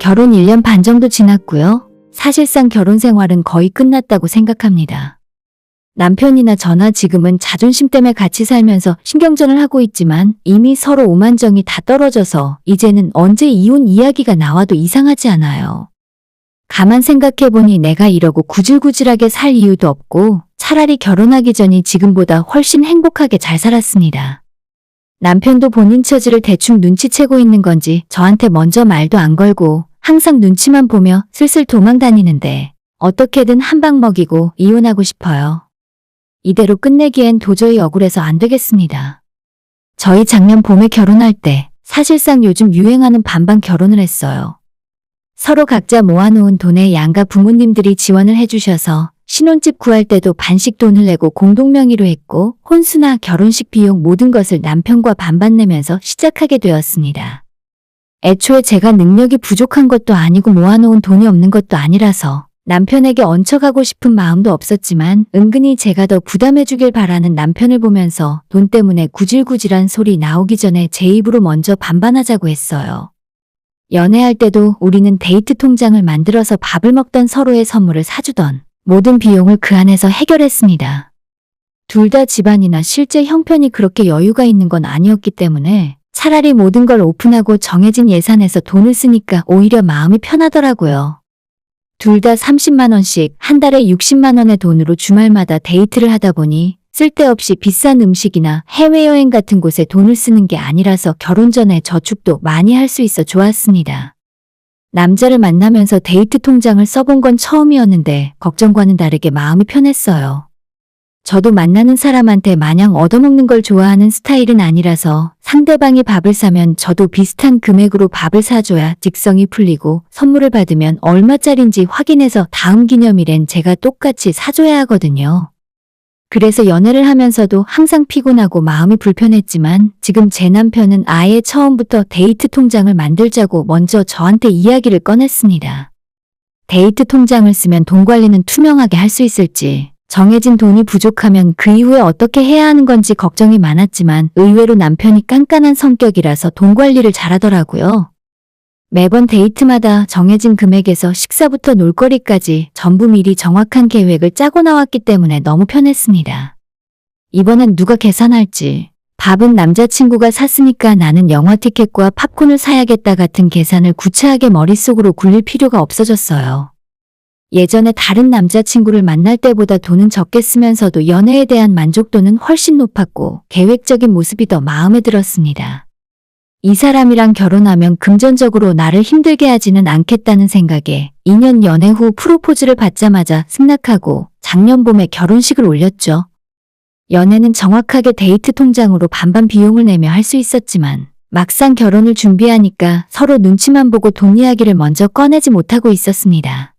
결혼 1년 반 정도 지났고요. 사실상 결혼 생활은 거의 끝났다고 생각합니다. 남편이나 저나 지금은 자존심 때문에 같이 살면서 신경전을 하고 있지만 이미 서로 오만정이 다 떨어져서 이제는 언제 이혼 이야기가 나와도 이상하지 않아요. 가만 생각해보니 내가 이러고 구질구질하게 살 이유도 없고 차라리 결혼하기 전이 지금보다 훨씬 행복하게 잘 살았습니다. 남편도 본인 처지를 대충 눈치채고 있는 건지 저한테 먼저 말도 안 걸고 항상 눈치만 보며 슬슬 도망 다니는데 어떻게든 한 방 먹이고 이혼하고 싶어요. 이대로 끝내기엔 도저히 억울해서 안 되겠습니다. 저희 작년 봄에 결혼할 때 사실상 요즘 유행하는 반반 결혼을 했어요. 서로 각자 모아놓은 돈에 양가 부모님들이 지원을 해주셔서 신혼집 구할 때도 반씩 돈을 내고 공동명의로 했고 혼수나 결혼식 비용 모든 것을 남편과 반반 내면서 시작하게 되었습니다. 애초에 제가 능력이 부족한 것도 아니고 모아놓은 돈이 없는 것도 아니라서 남편에게 얹혀가고 싶은 마음도 없었지만 은근히 제가 더 부담해주길 바라는 남편을 보면서 돈 때문에 구질구질한 소리 나오기 전에 제 입으로 먼저 반반하자고 했어요. 연애할 때도 우리는 데이트 통장을 만들어서 밥을 먹던 서로의 선물을 사주던 모든 비용을 그 안에서 해결했습니다. 둘 다 집안이나 실제 형편이 그렇게 여유가 있는 건 아니었기 때문에 차라리 모든 걸 오픈하고 정해진 예산에서 돈을 쓰니까 오히려 마음이 편하더라고요. 둘 다 30만 원씩 한 달에 60만 원의 돈으로 주말마다 데이트를 하다 보니 쓸데없이 비싼 음식이나 해외여행 같은 곳에 돈을 쓰는 게 아니라서 결혼 전에 저축도 많이 할 수 있어 좋았습니다. 남자를 만나면서 데이트 통장을 써본 건 처음이었는데 걱정과는 다르게 마음이 편했어요. 저도 만나는 사람한테 마냥 얻어먹는 걸 좋아하는 스타일은 아니라서 상대방이 밥을 사면 저도 비슷한 금액으로 밥을 사줘야 직성이 풀리고 선물을 받으면 얼마짜린지 확인해서 다음 기념일엔 제가 똑같이 사줘야 하거든요. 그래서 연애를 하면서도 항상 피곤하고 마음이 불편했지만 지금 제 남편은 아예 처음부터 데이트 통장을 만들자고 먼저 저한테 이야기를 꺼냈습니다. 데이트 통장을 쓰면 돈 관리는 투명하게 할 수 있을지, 정해진 돈이 부족하면 그 이후에 어떻게 해야 하는 건지 걱정이 많았지만 의외로 남편이 깐깐한 성격이라서 돈 관리를 잘하더라고요. 매번 데이트마다 정해진 금액에서 식사부터 놀거리까지 전부 미리 정확한 계획을 짜고 나왔기 때문에 너무 편했습니다. 이번엔 누가 계산할지, 밥은 남자친구가 샀으니까 나는 영화 티켓과 팝콘을 사야겠다 같은 계산을 구체하게 머릿속으로 굴릴 필요가 없어졌어요. 예전에 다른 남자친구를 만날 때보다 돈은 적게 쓰면서도 연애에 대한 만족도는 훨씬 높았고 계획적인 모습이 더 마음에 들었습니다. 이 사람이랑 결혼하면 금전적으로 나를 힘들게 하지는 않겠다는 생각에 2년 연애 후 프로포즈를 받자마자 승낙하고 작년 봄에 결혼식을 올렸죠. 연애는 정확하게 데이트 통장으로 반반 비용을 내며 할 수 있었지만 막상 결혼을 준비하니까 서로 눈치만 보고 돈 이야기를 먼저 꺼내지 못하고 있었습니다.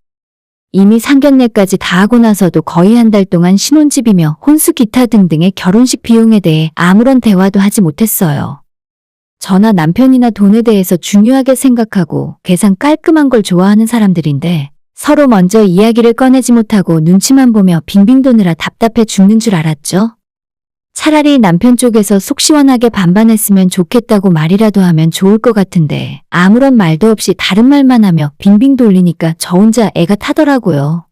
이미 상견례까지 다 하고 나서도 거의 한 달 동안 신혼집이며 혼수 기타 등등의 결혼식 비용에 대해 아무런 대화도 하지 못했어요. 저나 남편이나 돈에 대해서 중요하게 생각하고 계산 깔끔한 걸 좋아하는 사람들인데 서로 먼저 이야기를 꺼내지 못하고 눈치만 보며 빙빙 도느라 답답해 죽는 줄 알았죠. 차라리 남편 쪽에서 속 시원하게 반반했으면 좋겠다고 말이라도 하면 좋을 것 같은데 아무런 말도 없이 다른 말만 하며 빙빙 돌리니까 저 혼자 애가 타더라고요.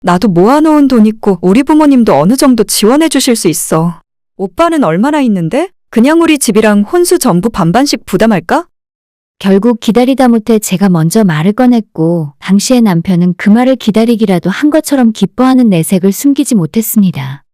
나도 모아놓은 돈 있고 우리 부모님도 어느 정도 지원해 주실 수 있어. 오빠는 얼마나 있는데? 그냥 우리 집이랑 혼수 전부 반반씩 부담할까? 결국 기다리다 못해 제가 먼저 말을 꺼냈고 당시의 남편은 그 말을 기다리기라도 한 것처럼 기뻐하는 내색을 숨기지 못했습니다.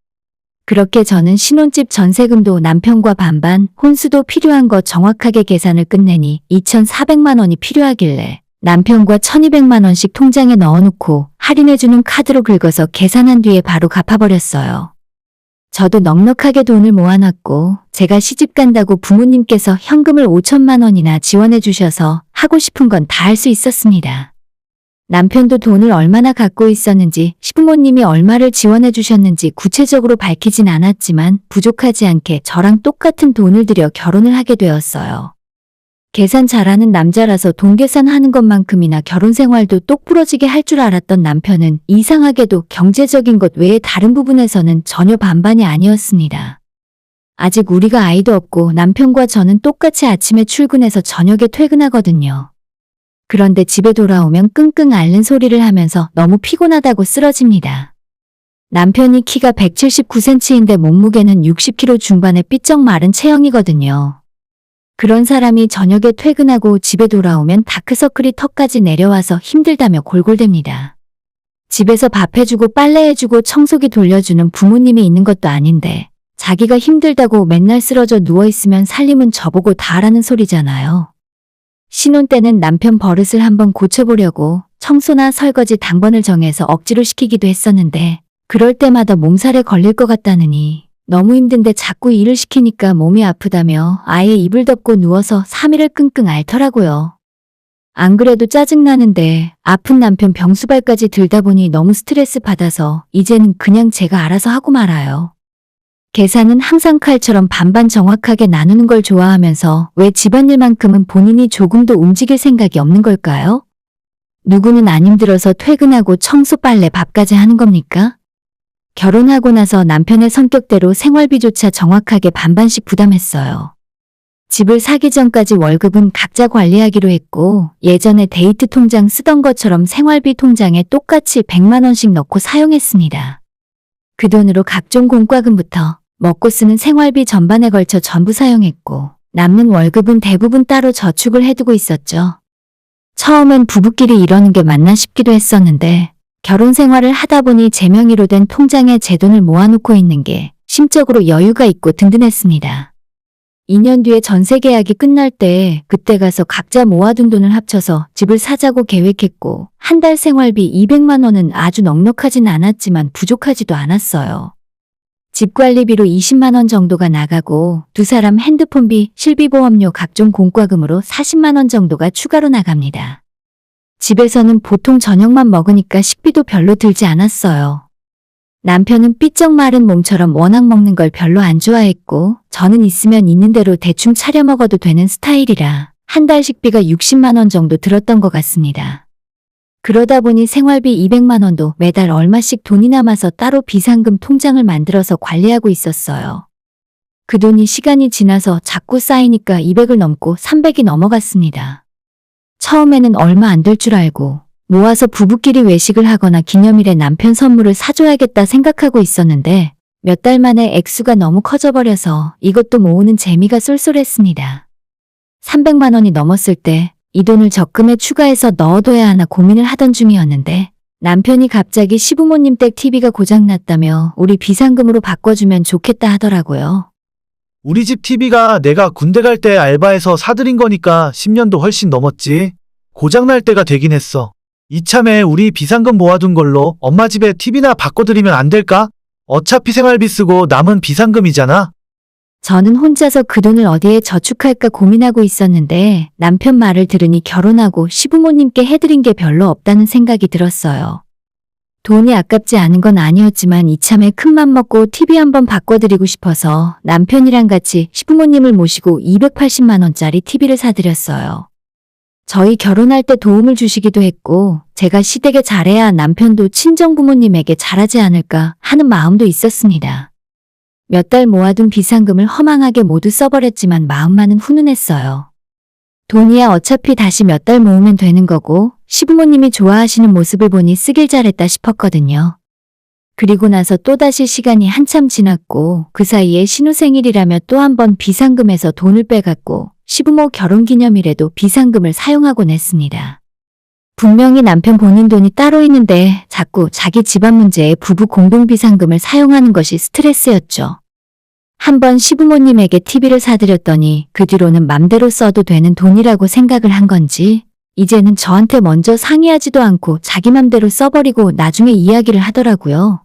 그렇게 저는 신혼집 전세금도 남편과 반반, 혼수도 필요한 거 정확하게 계산을 끝내니 2,400만 원이 필요하길래 남편과 1,200만 원씩 통장에 넣어놓고 할인해주는 카드로 긁어서 계산한 뒤에 바로 갚아버렸어요. 저도 넉넉하게 돈을 모아놨고 제가 시집 간다고 부모님께서 현금을 5천만 원이나 지원해 주셔서 하고 싶은 건 다 할 수 있었습니다. 남편도 돈을 얼마나 갖고 있었는지 시부모님이 얼마를 지원해 주셨는지 구체적으로 밝히진 않았지만 부족하지 않게 저랑 똑같은 돈을 들여 결혼을 하게 되었어요. 계산 잘하는 남자라서 돈 계산하는 것만큼이나 결혼 생활도 똑부러지게 할 줄 알았던 남편은 이상하게도 경제적인 것 외에 다른 부분에서는 전혀 반반이 아니었습니다. 아직 우리가 아이도 없고 남편과 저는 똑같이 아침에 출근해서 저녁에 퇴근하거든요. 그런데 집에 돌아오면 끙끙 앓는 소리를 하면서 너무 피곤하다고 쓰러집니다. 남편이 키가 179cm인데 몸무게는 60kg 중반의 삐쩍 마른 체형이거든요. 그런 사람이 저녁에 퇴근하고 집에 돌아오면 다크서클이 턱까지 내려와서 힘들다며 골골댑니다. 집에서 밥 해주고 빨래 해주고 청소기 돌려주는 부모님이 있는 것도 아닌데 자기가 힘들다고 맨날 쓰러져 누워있으면 살림은 저보고 다 하라는 소리잖아요. 신혼 때는 남편 버릇을 한번 고쳐보려고 청소나 설거지 당번을 정해서 억지로 시키기도 했었는데 그럴 때마다 몸살에 걸릴 것 같다느니 너무 힘든데 자꾸 일을 시키니까 몸이 아프다며 아예 이불 덮고 누워서 3일을 끙끙 앓더라고요. 안 그래도 짜증나는데 아픈 남편 병수발까지 들다 보니 너무 스트레스 받아서 이제는 그냥 제가 알아서 하고 말아요. 계산은 항상 칼처럼 반반 정확하게 나누는 걸 좋아하면서 왜 집안일만큼은 본인이 조금도 움직일 생각이 없는 걸까요? 누구는 안 힘들어서 퇴근하고 청소 빨래 밥까지 하는 겁니까? 결혼하고 나서 남편의 성격대로 생활비조차 정확하게 반반씩 부담했어요. 집을 사기 전까지 월급은 각자 관리하기로 했고 예전에 데이트 통장 쓰던 것처럼 생활비 통장에 똑같이 100만 원씩 넣고 사용했습니다. 그 돈으로 각종 공과금부터 먹고 쓰는 생활비 전반에 걸쳐 전부 사용했고 남는 월급은 대부분 따로 저축을 해두고 있었죠. 처음엔 부부끼리 이러는 게 맞나 싶기도 했었는데 결혼 생활을 하다 보니 제 명의로 된 통장에 제 돈을 모아놓고 있는 게 심적으로 여유가 있고 든든했습니다. 2년 뒤에 전세 계약이 끝날 때 그때 가서 각자 모아둔 돈을 합쳐서 집을 사자고 계획했고 한 달 생활비 200만 원은 아주 넉넉하진 않았지만 부족하지도 않았어요. 집 관리비로 20만 원 정도가 나가고 두 사람 핸드폰비, 실비보험료 각종 공과금으로 40만 원 정도가 추가로 나갑니다. 집에서는 보통 저녁만 먹으니까 식비도 별로 들지 않았어요. 남편은 삐쩍 마른 몸처럼 워낙 먹는 걸 별로 안 좋아했고 저는 있으면 있는 대로 대충 차려 먹어도 되는 스타일이라 한 달 식비가 60만 원 정도 들었던 것 같습니다. 그러다 보니 생활비 200만 원도 매달 얼마씩 돈이 남아서 따로 비상금 통장을 만들어서 관리하고 있었어요. 그 돈이 시간이 지나서 자꾸 쌓이니까 200을 넘고 300이 넘어갔습니다. 처음에는 얼마 안 될 줄 알고 모아서 부부끼리 외식을 하거나 기념일에 남편 선물을 사줘야겠다 생각하고 있었는데 몇 달 만에 액수가 너무 커져버려서 이것도 모으는 재미가 쏠쏠했습니다. 300만 원이 넘었을 때 이 돈을 적금에 추가해서 넣어둬야 하나 고민을 하던 중이었는데 남편이 갑자기 시부모님 댁 TV가 고장났다며 우리 비상금으로 바꿔주면 좋겠다 하더라고요. 우리 집 TV가 내가 군대 갈 때 알바해서 사들인 거니까 10년도 훨씬 넘었지. 고장날 때가 되긴 했어. 이참에 우리 비상금 모아둔 걸로 엄마 집에 TV나 바꿔드리면 안 될까? 어차피 생활비 쓰고 남은 비상금이잖아. 저는 혼자서 그 돈을 어디에 저축할까 고민하고 있었는데 남편 말을 들으니 결혼하고 시부모님께 해드린 게 별로 없다는 생각이 들었어요. 돈이 아깝지 않은 건 아니었지만 이참에 큰맘 먹고 TV 한번 바꿔드리고 싶어서 남편이랑 같이 시부모님을 모시고 280만 원짜리 TV를 사드렸어요. 저희 결혼할 때 도움을 주시기도 했고 제가 시댁에 잘해야 남편도 친정부모님에게 잘하지 않을까 하는 마음도 있었습니다. 몇 달 모아둔 비상금을 허망하게 모두 써버렸지만 마음만은 훈훈했어요. 돈이야 어차피 다시 몇 달 모으면 되는 거고 시부모님이 좋아하시는 모습을 보니 쓰길 잘했다 싶었거든요. 그리고 나서 또다시 시간이 한참 지났고 그 사이에 신우 생일이라며 또 한 번 비상금에서 돈을 빼갔고 시부모 결혼기념일에도 비상금을 사용하곤 했습니다. 분명히 남편 본인 돈이 따로 있는데 자꾸 자기 집안 문제에 부부 공동비상금을 사용하는 것이 스트레스였죠. 한번 시부모님에게 TV를 사드렸더니 그 뒤로는 맘대로 써도 되는 돈이라고 생각을 한 건지 이제는 저한테 먼저 상의하지도 않고 자기 맘대로 써버리고 나중에 이야기를 하더라고요.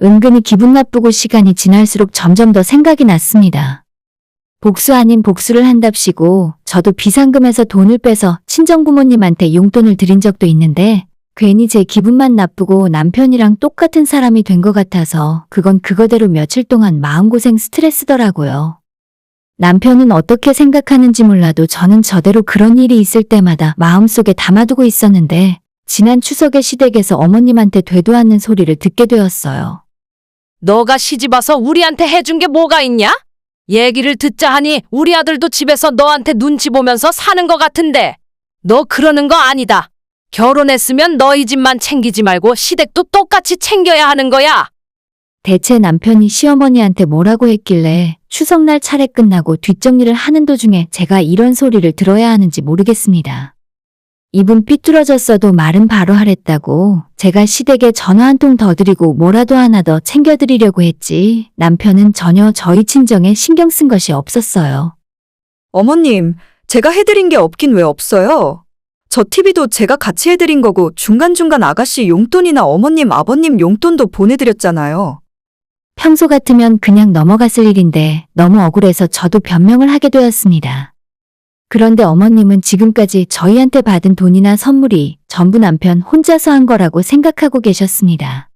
은근히 기분 나쁘고 시간이 지날수록 점점 더 생각이 났습니다. 복수 아닌 복수를 한답시고 저도 비상금에서 돈을 빼서 친정부모님한테 용돈을 드린 적도 있는데 괜히 제 기분만 나쁘고 남편이랑 똑같은 사람이 된 것 같아서 그건 그거대로 며칠 동안 마음고생 스트레스더라고요. 남편은 어떻게 생각하는지 몰라도 저는 저대로 그런 일이 있을 때마다 마음속에 담아두고 있었는데 지난 추석에 시댁에서 어머님한테 되도 않는 소리를 듣게 되었어요. 너가 시집와서 우리한테 해준 게 뭐가 있냐? 얘기를 듣자 하니 우리 아들도 집에서 너한테 눈치 보면서 사는 것 같은데 너 그러는 거 아니다. 결혼했으면 너희 집만 챙기지 말고 시댁도 똑같이 챙겨야 하는 거야. 대체 남편이 시어머니한테 뭐라고 했길래 추석날 차례 끝나고 뒷정리를 하는 도중에 제가 이런 소리를 들어야 하는지 모르겠습니다. 입은 삐뚤어졌어도 말은 바로 하랬다고 제가 시댁에 전화 한 통 더 드리고 뭐라도 하나 더 챙겨드리려고 했지 남편은 전혀 저희 친정에 신경 쓴 것이 없었어요. 어머님, 제가 해드린 게 없긴 왜 없어요? 저 TV도 제가 같이 해드린 거고 중간중간 아가씨 용돈이나 어머님, 아버님 용돈도 보내드렸잖아요. 평소 같으면 그냥 넘어갔을 일인데 너무 억울해서 저도 변명을 하게 되었습니다. 그런데 어머님은 지금까지 저희한테 받은 돈이나 선물이 전부 남편 혼자서 한 거라고 생각하고 계셨습니다.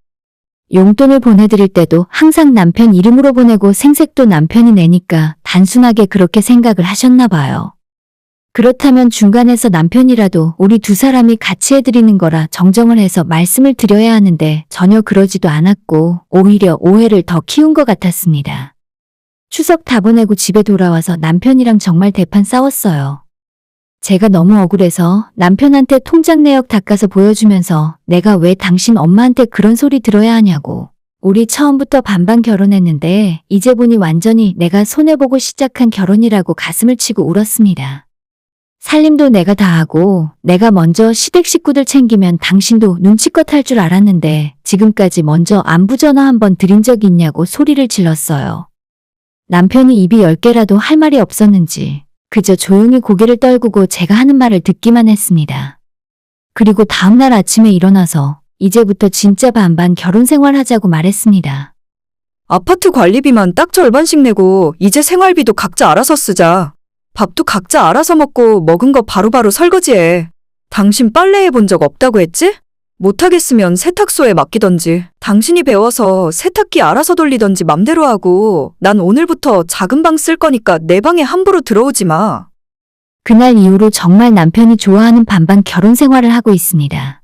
용돈을 보내드릴 때도 항상 남편 이름으로 보내고 생색도 남편이 내니까 단순하게 그렇게 생각을 하셨나 봐요. 그렇다면 중간에서 남편이라도 우리 두 사람이 같이 해드리는 거라 정정을 해서 말씀을 드려야 하는데 전혀 그러지도 않았고 오히려 오해를 더 키운 것 같았습니다. 추석 다 보내고 집에 돌아와서 남편이랑 정말 대판 싸웠어요. 제가 너무 억울해서 남편한테 통장 내역 닦아서 보여주면서 내가 왜 당신 엄마한테 그런 소리 들어야 하냐고. 우리 처음부터 반반 결혼했는데 이제 보니 완전히 내가 손해보고 시작한 결혼이라고 가슴을 치고 울었습니다. 살림도 내가 다 하고 내가 먼저 시댁 식구들 챙기면 당신도 눈치껏 할 줄 알았는데 지금까지 먼저 안부 전화 한번 드린 적 있냐고 소리를 질렀어요. 남편이 입이 10개라도 할 말이 없었는지 그저 조용히 고개를 떨구고 제가 하는 말을 듣기만 했습니다. 그리고 다음날 아침에 일어나서 이제부터 진짜 반반 결혼 생활하자고 말했습니다. 아파트 관리비만 딱 절반씩 내고 이제 생활비도 각자 알아서 쓰자. 밥도 각자 알아서 먹고 먹은 거 바로바로 설거지해. 당신 빨래 해본 적 없다고 했지? 못하겠으면 세탁소에 맡기던지 당신이 배워서 세탁기 알아서 돌리던지 맘대로 하고 난 오늘부터 작은 방 쓸 거니까 내 방에 함부로 들어오지 마. 그날 이후로 정말 남편이 좋아하는 반반 결혼 생활을 하고 있습니다.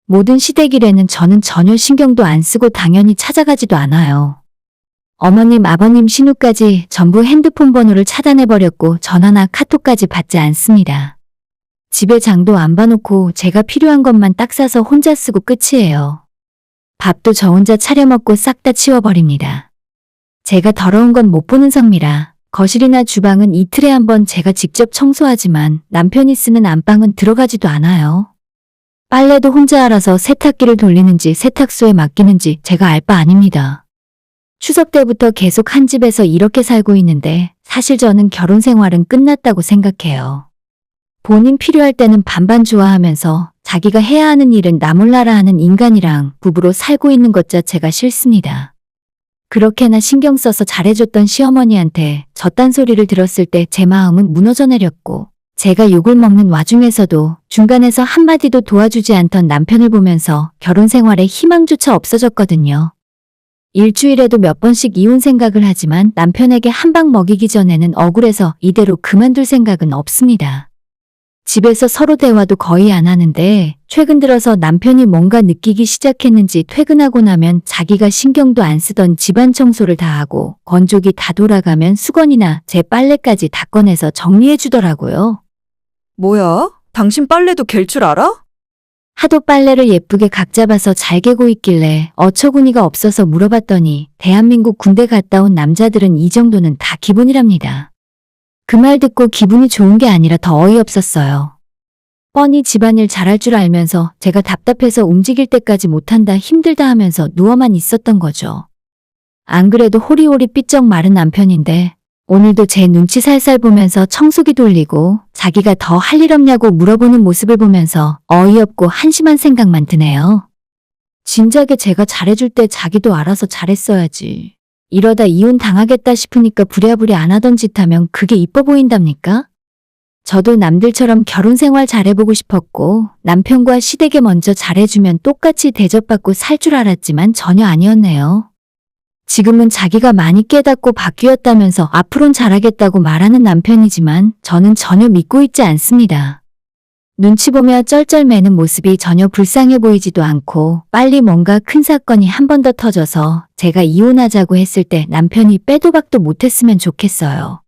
모든 시댁 일에는 저는 전혀 신경도 안 쓰고 당연히 찾아가지도 않아요. 어머님, 아버님 신우까지 전부 핸드폰 번호를 차단해버렸고 전화나 카톡까지 받지 않습니다. 집에 장도 안 봐놓고 제가 필요한 것만 딱 사서 혼자 쓰고 끝이에요. 밥도 저 혼자 차려 먹고 싹 다 치워버립니다. 제가 더러운 건 못 보는 성미라 거실이나 주방은 이틀에 한 번 제가 직접 청소하지만 남편이 쓰는 안방은 들어가지도 않아요. 빨래도 혼자 알아서 세탁기를 돌리는지 세탁소에 맡기는지 제가 알 바 아닙니다. 추석 때부터 계속 한 집에서 이렇게 살고 있는데 사실 저는 결혼 생활은 끝났다고 생각해요. 본인 필요할 때는 반반 좋아하면서 자기가 해야 하는 일은 나 몰라라 하는 인간이랑 부부로 살고 있는 것 자체가 싫습니다. 그렇게나 신경 써서 잘해줬던 시어머니한테 저딴 소리를 들었을 때 제 마음은 무너져 내렸고 제가 욕을 먹는 와중에서도 중간에서 한마디도 도와주지 않던 남편을 보면서 결혼 생활에 희망조차 없어졌거든요. 일주일에도 몇 번씩 이혼 생각을 하지만 남편에게 한 방 먹이기 전에는 억울해서 이대로 그만둘 생각은 없습니다. 집에서 서로 대화도 거의 안 하는데 최근 들어서 남편이 뭔가 느끼기 시작했는지 퇴근하고 나면 자기가 신경도 안 쓰던 집안 청소를 다 하고 건조기 다 돌아가면 수건이나 제 빨래까지 다 꺼내서 정리해 주더라고요. 뭐야? 당신 빨래도 갤 줄 알아? 하도 빨래를 예쁘게 각 잡아서 잘 개고 있길래 어처구니가 없어서 물어봤더니 대한민국 군대 갔다 온 남자들은 이 정도는 다 기본이랍니다. 그 말 듣고 기분이 좋은 게 아니라 더 어이없었어요. 뻔히 집안일 잘할 줄 알면서 제가 답답해서 움직일 때까지 못한다 힘들다 하면서 누워만 있었던 거죠. 안 그래도 호리호리 삐쩍 마른 남편인데 오늘도 제 눈치 살살 보면서 청소기 돌리고 자기가 더 할 일 없냐고 물어보는 모습을 보면서 어이없고 한심한 생각만 드네요. 진작에 제가 잘해줄 때 자기도 알아서 잘했어야지. 이러다 이혼 당하겠다 싶으니까 부랴부랴 안 하던 짓 하면 그게 이뻐 보인답니까? 저도 남들처럼 결혼 생활 잘해보고 싶었고 남편과 시댁에 먼저 잘해주면 똑같이 대접받고 살 줄 알았지만 전혀 아니었네요. 지금은 자기가 많이 깨닫고 바뀌었다면서 앞으론 잘하겠다고 말하는 남편이지만 저는 전혀 믿고 있지 않습니다. 눈치 보며 쩔쩔매는 모습이 전혀 불쌍해 보이지도 않고 빨리 뭔가 큰 사건이 한 번 더 터져서 제가 이혼하자고 했을 때 남편이 빼도 박도 못했으면 좋겠어요.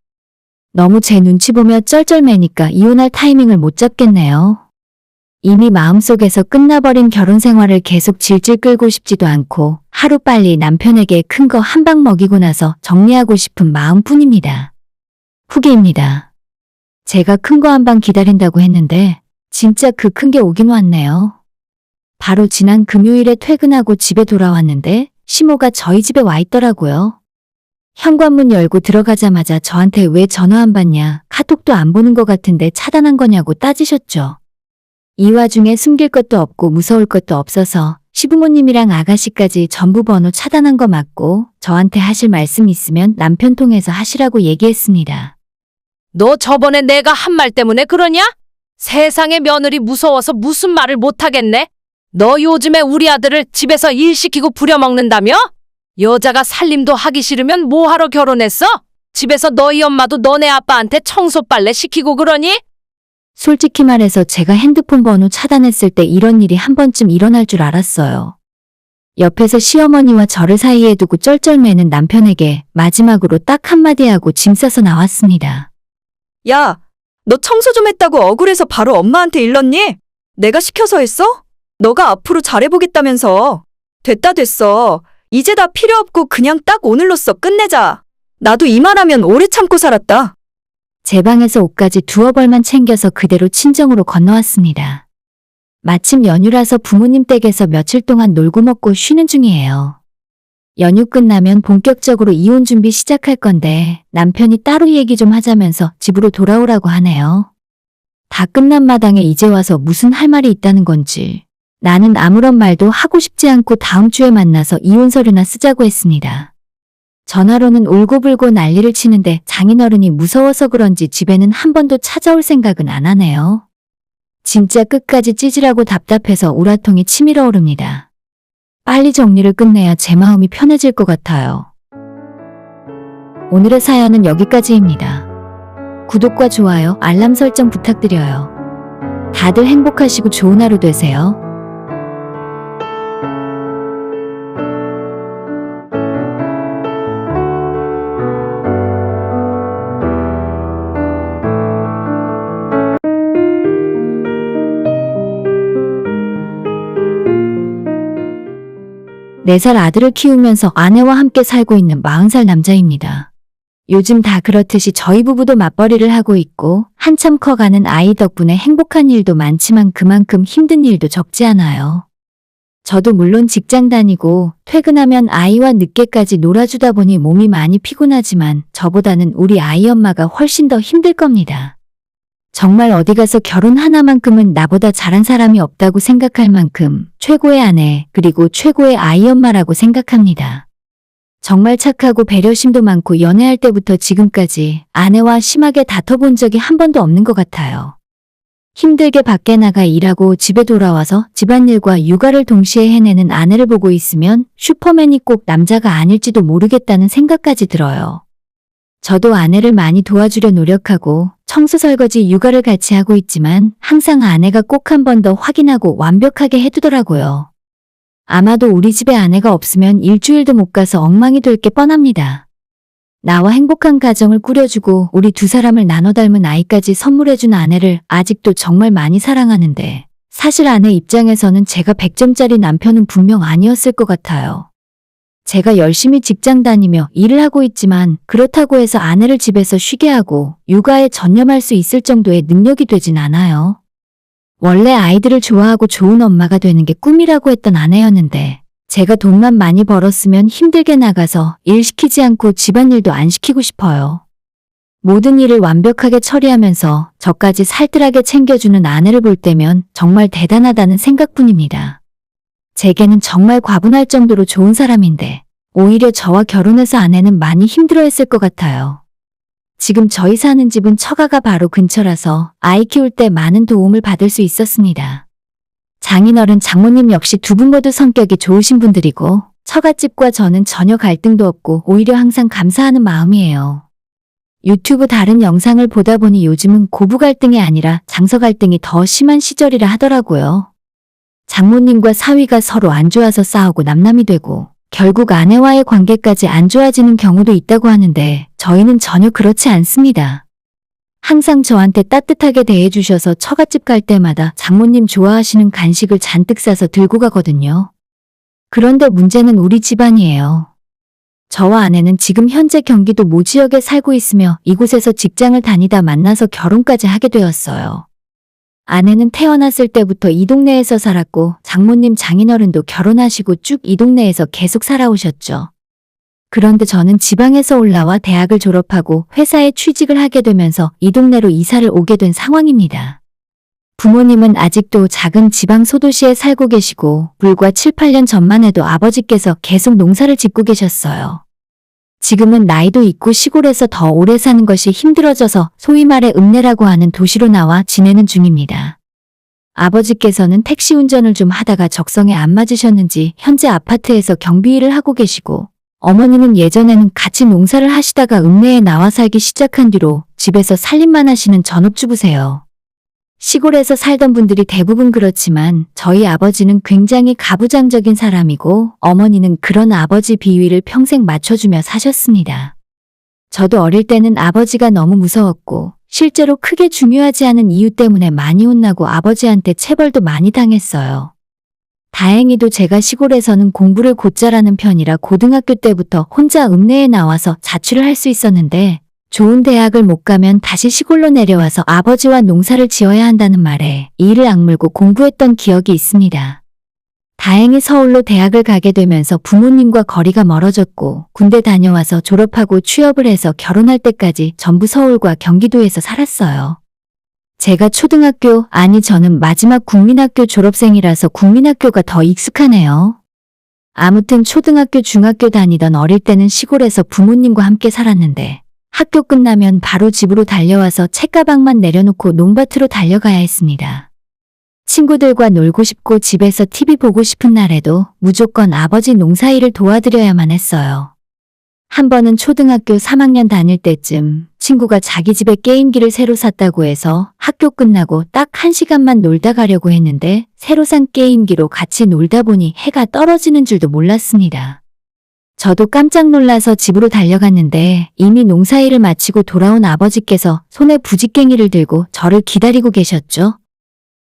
너무 제 눈치 보며 쩔쩔매니까 이혼할 타이밍을 못 잡겠네요. 이미 마음속에서 끝나버린 결혼 생활을 계속 질질 끌고 싶지도 않고 하루빨리 남편에게 큰 거 한 방 먹이고 나서 정리하고 싶은 마음뿐입니다. 후기입니다. 제가 큰 거 한 방 기다린다고 했는데 진짜 그 큰 게 오긴 왔네요. 바로 지난 금요일에 퇴근하고 집에 돌아왔는데 시모가 저희 집에 와 있더라고요. 현관문 열고 들어가자마자 저한테 왜 전화 안 받냐, 카톡도 안 보는 것 같은데 차단한 거냐고 따지셨죠. 이 와중에 숨길 것도 없고 무서울 것도 없어서 시부모님이랑 아가씨까지 전부 번호 차단한 거 맞고 저한테 하실 말씀 있으면 남편 통해서 하시라고 얘기했습니다. 너 저번에 내가 한 말 때문에 그러냐? 세상에 며느리 무서워서 무슨 말을 못하겠네? 너 요즘에 우리 아들을 집에서 일 시키고 부려먹는다며? 여자가 살림도 하기 싫으면 뭐하러 결혼했어? 집에서 너희 엄마도 너네 아빠한테 청소 빨래 시키고 그러니? 솔직히 말해서 제가 핸드폰 번호 차단했을 때 이런 일이 한 번쯤 일어날 줄 알았어요. 옆에서 시어머니와 저를 사이에 두고 쩔쩔매는 남편에게 마지막으로 딱 한마디 하고 짐 싸서 나왔습니다. 야, 너 청소 좀 했다고 억울해서 바로 엄마한테 일렀니? 내가 시켜서 했어? 너가 앞으로 잘해보겠다면서. 됐어. 이제 다 필요 없고 그냥 딱 오늘로써 끝내자. 나도 이 말하면 오래 참고 살았다. 제 방에서 옷까지 두어 벌만 챙겨서 그대로 친정으로 건너왔습니다. 마침 연휴라서 부모님 댁에서 며칠 동안 놀고 먹고 쉬는 중이에요. 연휴 끝나면 본격적으로 이혼 준비 시작할 건데 남편이 따로 얘기 좀 하자면서 집으로 돌아오라고 하네요. 다 끝난 마당에 이제 와서 무슨 할 말이 있다는 건지 나는 아무런 말도 하고 싶지 않고 다음 주에 만나서 이혼 서류나 쓰자고 했습니다. 전화로는 울고불고 난리를 치는데 장인어른이 무서워서 그런지 집에는 한 번도 찾아올 생각은 안 하네요. 진짜 끝까지 찌질하고 답답해서 우라통이 치밀어 오릅니다. 빨리 정리를 끝내야 제 마음이 편해질 것 같아요. 오늘의 사연은 여기까지입니다. 구독과 좋아요, 알람 설정 부탁드려요. 다들 행복하시고 좋은 하루 되세요. 네 살 아들을 키우면서 아내와 함께 살고 있는 40살 남자입니다. 요즘 다 그렇듯이 저희 부부도 맞벌이를 하고 있고 한참 커가는 아이 덕분에 행복한 일도 많지만 그만큼 힘든 일도 적지 않아요. 저도 물론 직장 다니고 퇴근하면 아이와 늦게까지 놀아주다 보니 몸이 많이 피곤하지만 저보다는 우리 아이 엄마가 훨씬 더 힘들 겁니다. 정말 어디 가서 결혼 하나만큼은 나보다 잘한 사람이 없다고 생각할 만큼 최고의 아내 그리고 최고의 아이 엄마라고 생각합니다. 정말 착하고 배려심도 많고 연애할 때부터 지금까지 아내와 심하게 다퉈본 적이 한 번도 없는 것 같아요. 힘들게 밖에 나가 일하고 집에 돌아와서 집안일과 육아를 동시에 해내는 아내를 보고 있으면 슈퍼맨이 꼭 남자가 아닐지도 모르겠다는 생각까지 들어요. 저도 아내를 많이 도와주려 노력하고 청소 설거지 육아를 같이 하고 있지만 항상 아내가 꼭 한 번 더 확인하고 완벽하게 해두더라고요. 아마도 우리 집에 아내가 없으면 일주일도 못 가서 엉망이 될 게 뻔합니다. 나와 행복한 가정을 꾸려주고 우리 두 사람을 나눠 닮은 아이까지 선물해준 아내를 아직도 정말 많이 사랑하는데 사실 아내 입장에서는 제가 100점짜리 남편은 분명 아니었을 것 같아요. 제가 열심히 직장 다니며 일을 하고 있지만 그렇다고 해서 아내를 집에서 쉬게 하고 육아에 전념할 수 있을 정도의 능력이 되진 않아요. 원래 아이들을 좋아하고 좋은 엄마가 되는 게 꿈이라고 했던 아내였는데 제가 돈만 많이 벌었으면 힘들게 나가서 일 시키지 않고 집안일도 안 시키고 싶어요. 모든 일을 완벽하게 처리하면서 저까지 살뜰하게 챙겨주는 아내를 볼 때면 정말 대단하다는 생각뿐입니다. 제게는 정말 과분할 정도로 좋은 사람인데 오히려 저와 결혼해서 아내는 많이 힘들어했을 것 같아요. 지금 저희 사는 집은 처가가 바로 근처라서 아이 키울 때 많은 도움을 받을 수 있었습니다. 장인어른, 장모님 역시 두 분 모두 성격이 좋으신 분들이고 처갓집과 저는 전혀 갈등도 없고 오히려 항상 감사하는 마음이에요. 유튜브 다른 영상을 보다 보니 요즘은 고부 갈등이 아니라 장서 갈등이 더 심한 시절이라 하더라고요. 장모님과 사위가 서로 안 좋아서 싸우고 남남이 되고 결국 아내와의 관계까지 안 좋아지는 경우도 있다고 하는데 저희는 전혀 그렇지 않습니다. 항상 저한테 따뜻하게 대해주셔서 처갓집 갈 때마다 장모님 좋아하시는 간식을 잔뜩 싸서 들고 가거든요. 그런데 문제는 우리 집안이에요. 저와 아내는 지금 현재 경기도 모 지역에 살고 있으며 이곳에서 직장을 다니다 만나서 결혼까지 하게 되었어요. 아내는 태어났을 때부터 이 동네에서 살았고 장모님 장인어른도 결혼하시고 쭉 이 동네에서 계속 살아오셨죠. 그런데 저는 지방에서 올라와 대학을 졸업하고 회사에 취직을 하게 되면서 이 동네로 이사를 오게 된 상황입니다. 부모님은 아직도 작은 지방 소도시에 살고 계시고 불과 7, 8년 전만 해도 아버지께서 계속 농사를 짓고 계셨어요. 지금은 나이도 있고 시골에서 더 오래 사는 것이 힘들어져서 소위 말해 읍내라고 하는 도시로 나와 지내는 중입니다. 아버지께서는 택시 운전을 좀 하다가 적성에 안 맞으셨는지 현재 아파트에서 경비 일을 하고 계시고 어머니는 예전에는 같이 농사를 하시다가 읍내에 나와 살기 시작한 뒤로 집에서 살림만 하시는 전업주부세요. 시골에서 살던 분들이 대부분 그렇지만 저희 아버지는 굉장히 가부장적인 사람이고 어머니는 그런 아버지 비위를 평생 맞춰주며 사셨습니다. 저도 어릴 때는 아버지가 너무 무서웠고 실제로 크게 중요하지 않은 이유 때문에 많이 혼나고 아버지한테 체벌도 많이 당했어요. 다행히도 제가 시골에서는 공부를 곧잘하는 편이라 고등학교 때부터 혼자 읍내에 나와서 자취를 할 수 있었는데 좋은 대학을 못 가면 다시 시골로 내려와서 아버지와 농사를 지어야 한다는 말에 이를 악물고 공부했던 기억이 있습니다. 다행히 서울로 대학을 가게 되면서 부모님과 거리가 멀어졌고 군대 다녀와서 졸업하고 취업을 해서 결혼할 때까지 전부 서울과 경기도에서 살았어요. 제가 저는 마지막 국민학교 졸업생이라서 국민학교가 더 익숙하네요. 아무튼 초등학교, 중학교 다니던 어릴 때는 시골에서 부모님과 함께 살았는데 학교 끝나면 바로 집으로 달려와서 책가방만 내려놓고 농밭으로 달려가야 했습니다. 친구들과 놀고 싶고 집에서 TV 보고 싶은 날에도 무조건 아버지 농사일을 도와드려야만 했어요. 한 번은 초등학교 3학년 다닐 때쯤 친구가 자기 집에 게임기를 새로 샀다고 해서 학교 끝나고 딱 1시간만 놀다 가려고 했는데 새로 산 게임기로 같이 놀다 보니 해가 떨어지는 줄도 몰랐습니다. 저도 깜짝 놀라서 집으로 달려갔는데 이미 농사일을 마치고 돌아온 아버지께서 손에 부직갱이를 들고 저를 기다리고 계셨죠.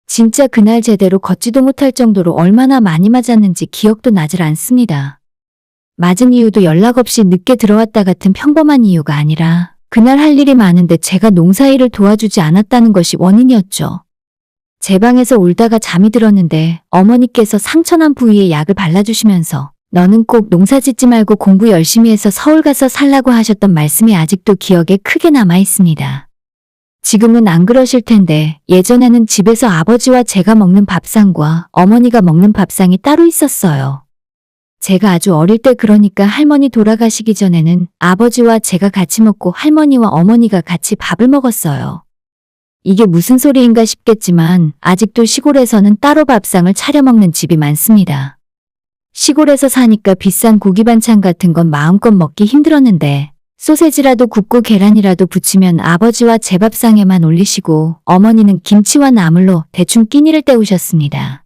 진짜 그날 제대로 걷지도 못할 정도로 얼마나 많이 맞았는지 기억도 나질 않습니다. 맞은 이유도 연락 없이 늦게 들어왔다 같은 평범한 이유가 아니라 그날 할 일이 많은데 제가 농사일을 도와주지 않았다는 것이 원인이었죠. 제 방에서 울다가 잠이 들었는데 어머니께서 상처난 부위에 약을 발라주시면서 너는 꼭 농사 짓지 말고 공부 열심히 해서 서울 가서 살라고 하셨던 말씀이 아직도 기억에 크게 남아 있습니다. 지금은 안 그러실 텐데 예전에는 집에서 아버지와 제가 먹는 밥상과 어머니가 먹는 밥상이 따로 있었어요. 제가 아주 어릴 때 그러니까 할머니 돌아가시기 전에는 아버지와 제가 같이 먹고 할머니와 어머니가 같이 밥을 먹었어요. 이게 무슨 소리인가 싶겠지만 아직도 시골에서는 따로 밥상을 차려 먹는 집이 많습니다. 시골에서 사니까 비싼 고기 반찬 같은 건 마음껏 먹기 힘들었는데 소세지라도 굽고 계란이라도 부치면 아버지와 제 밥상에만 올리시고 어머니는 김치와 나물로 대충 끼니를 때우셨습니다.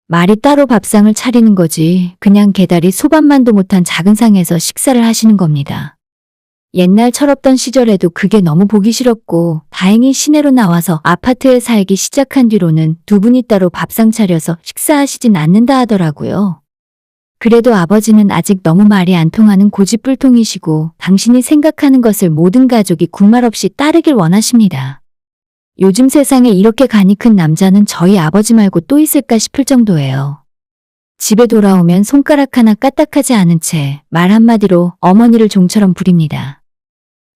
말이 따로 밥상을 차리는 거지 그냥 개다리 소밥만도 못한 작은 상에서 식사를 하시는 겁니다. 옛날 철없던 시절에도 그게 너무 보기 싫었고 다행히 시내로 나와서 아파트에 살기 시작한 뒤로는 두 분이 따로 밥상 차려서 식사하시진 않는다 하더라고요. 그래도 아버지는 아직 너무 말이 안 통하는 고집불통이시고 당신이 생각하는 것을 모든 가족이 군말 없이 따르길 원하십니다. 요즘 세상에 이렇게 간이 큰 남자는 저희 아버지 말고 또 있을까 싶을 정도예요. 집에 돌아오면 손가락 하나 까딱하지 않은 채 말 한마디로 어머니를 종처럼 부립니다.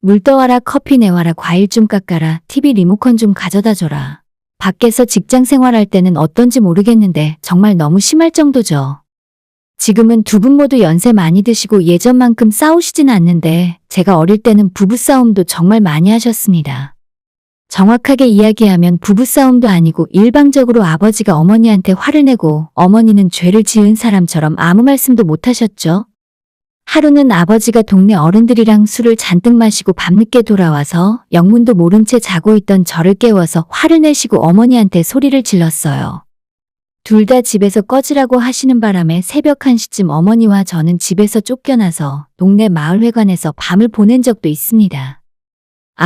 물 떠와라, 커피 내와라, 과일 좀 깎아라, TV 리모컨 좀 가져다 줘라. 밖에서 직장 생활할 때는 어떤지 모르겠는데 정말 너무 심할 정도죠. 지금은 두 분 모두 연세 많이 드시고 예전만큼 싸우시진 않는데 제가 어릴 때는 부부싸움도 정말 많이 하셨습니다. 정확하게 이야기하면 부부싸움도 아니고 일방적으로 아버지가 어머니한테 화를 내고 어머니는 죄를 지은 사람처럼 아무 말씀도 못 하셨죠. 하루는 아버지가 동네 어른들이랑 술을 잔뜩 마시고 밤늦게 돌아와서 영문도 모른 채 자고 있던 저를 깨워서 화를 내시고 어머니한테 소리를 질렀어요. 둘 다 집에서 꺼지라고 하시는 바람에 새벽 1시쯤 어머니와 저는 집에서 쫓겨나서 동네 마을회관에서 밤을 보낸 적도 있습니다.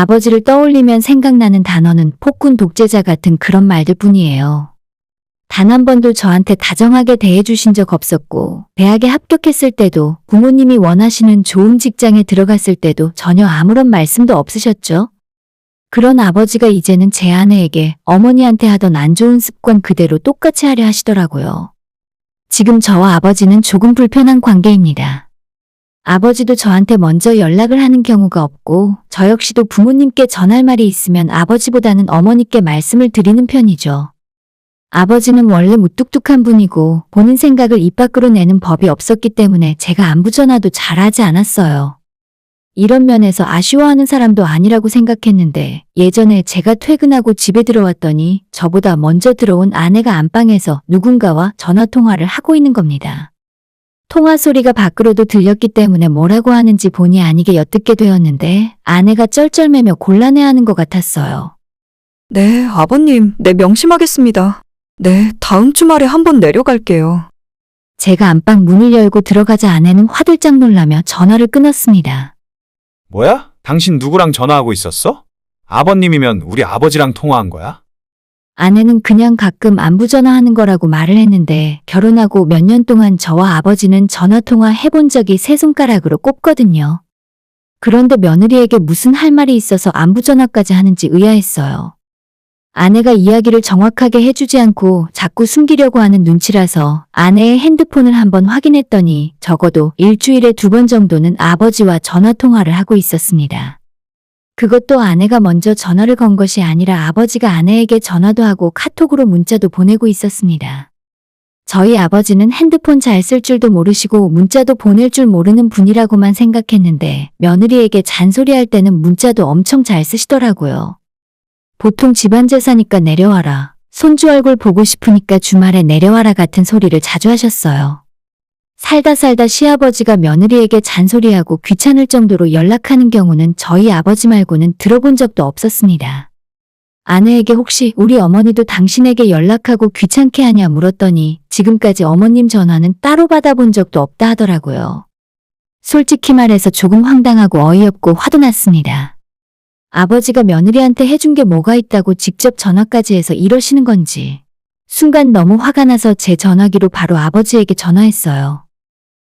아버지를 떠올리면 생각나는 단어는 폭군 독재자 같은 그런 말들 뿐이에요. 단 한 번도 저한테 다정하게 대해주신 적 없었고, 대학에 합격했을 때도, 부모님이 원하시는 좋은 직장에 들어갔을 때도 전혀 아무런 말씀도 없으셨죠? 그런 아버지가 이제는 제 아내에게 어머니한테 하던 안 좋은 습관 그대로 똑같이 하려 하시더라고요. 지금 저와 아버지는 조금 불편한 관계입니다. 아버지도 저한테 먼저 연락을 하는 경우가 없고, 저 역시도 부모님께 전할 말이 있으면 아버지보다는 어머니께 말씀을 드리는 편이죠. 아버지는 원래 무뚝뚝한 분이고 본인 생각을 입 밖으로 내는 법이 없었기 때문에 제가 안부 전화도 잘하지 않았어요. 이런 면에서 아쉬워하는 사람도 아니라고 생각했는데 예전에 제가 퇴근하고 집에 들어왔더니 저보다 먼저 들어온 아내가 안방에서 누군가와 전화통화를 하고 있는 겁니다. 통화 소리가 밖으로도 들렸기 때문에 뭐라고 하는지 본의 아니게 엿듣게 되었는데 아내가 쩔쩔매며 곤란해하는 것 같았어요. 네, 아버님, 네, 명심하겠습니다. 네, 다음 주말에 한번 내려갈게요. 제가 안방 문을 열고 들어가자 아내는 화들짝 놀라며 전화를 끊었습니다. 뭐야? 당신 누구랑 전화하고 있었어? 아버님이면 우리 아버지랑 통화한 거야? 아내는 그냥 가끔 안부 전화하는 거라고 말을 했는데 결혼하고 몇 년 동안 저와 아버지는 전화통화 해본 적이 세 손가락으로 꼽거든요. 그런데 며느리에게 무슨 할 말이 있어서 안부 전화까지 하는지 의아했어요. 아내가 이야기를 정확하게 해주지 않고 자꾸 숨기려고 하는 눈치라서 아내의 핸드폰을 한번 확인했더니 적어도 일주일에 2번 정도는 아버지와 전화통화를 하고 있었습니다. 그것도 아내가 먼저 전화를 건 것이 아니라 아버지가 아내에게 전화도 하고 카톡으로 문자도 보내고 있었습니다. 저희 아버지는 핸드폰 잘 쓸 줄도 모르시고 문자도 보낼 줄 모르는 분이라고만 생각했는데 며느리에게 잔소리할 때는 문자도 엄청 잘 쓰시더라고요. 보통 집안 제사니까 내려와라, 손주 얼굴 보고 싶으니까 주말에 내려와라 같은 소리를 자주 하셨어요. 살다 시아버지가 며느리에게 잔소리하고 귀찮을 정도로 연락하는 경우는 저희 아버지 말고는 들어본 적도 없었습니다. 아내에게 혹시 우리 어머니도 당신에게 연락하고 귀찮게 하냐 물었더니 지금까지 어머님 전화는 따로 받아본 적도 없다 하더라고요. 솔직히 말해서 조금 황당하고 어이없고 화도 났습니다. 아버지가 며느리한테 해준 게 뭐가 있다고 직접 전화까지 해서 이러시는 건지. 순간 너무 화가 나서 제 전화기로 바로 아버지에게 전화했어요.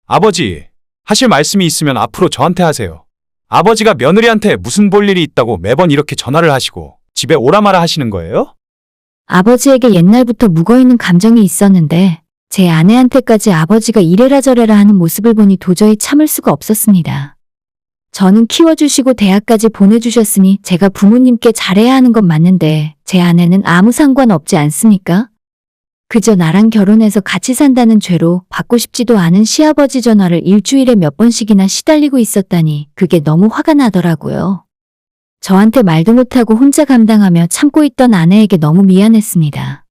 아버지, 하실 말씀이 있으면 앞으로 저한테 하세요. 아버지가 며느리한테 무슨 볼 일이 있다고 매번 이렇게 전화를 하시고 집에 오라 마라 하시는 거예요? 아버지에게 옛날부터 묵어있는 감정이 있었는데 제 아내한테까지 아버지가 이래라 저래라 하는 모습을 보니 도저히 참을 수가 없었습니다. 저는 키워주시고 대학까지 보내주셨으니 제가 부모님께 잘해야 하는 건 맞는데 제 아내는 아무 상관없지 않습니까? 그저 나랑 결혼해서 같이 산다는 죄로 받고 싶지도 않은 시아버지 전화를 일주일에 몇 번씩이나 시달리고 있었다니 그게 너무 화가 나더라고요. 저한테 말도 못하고 혼자 감당하며 참고 있던 아내에게 너무 미안했습니다.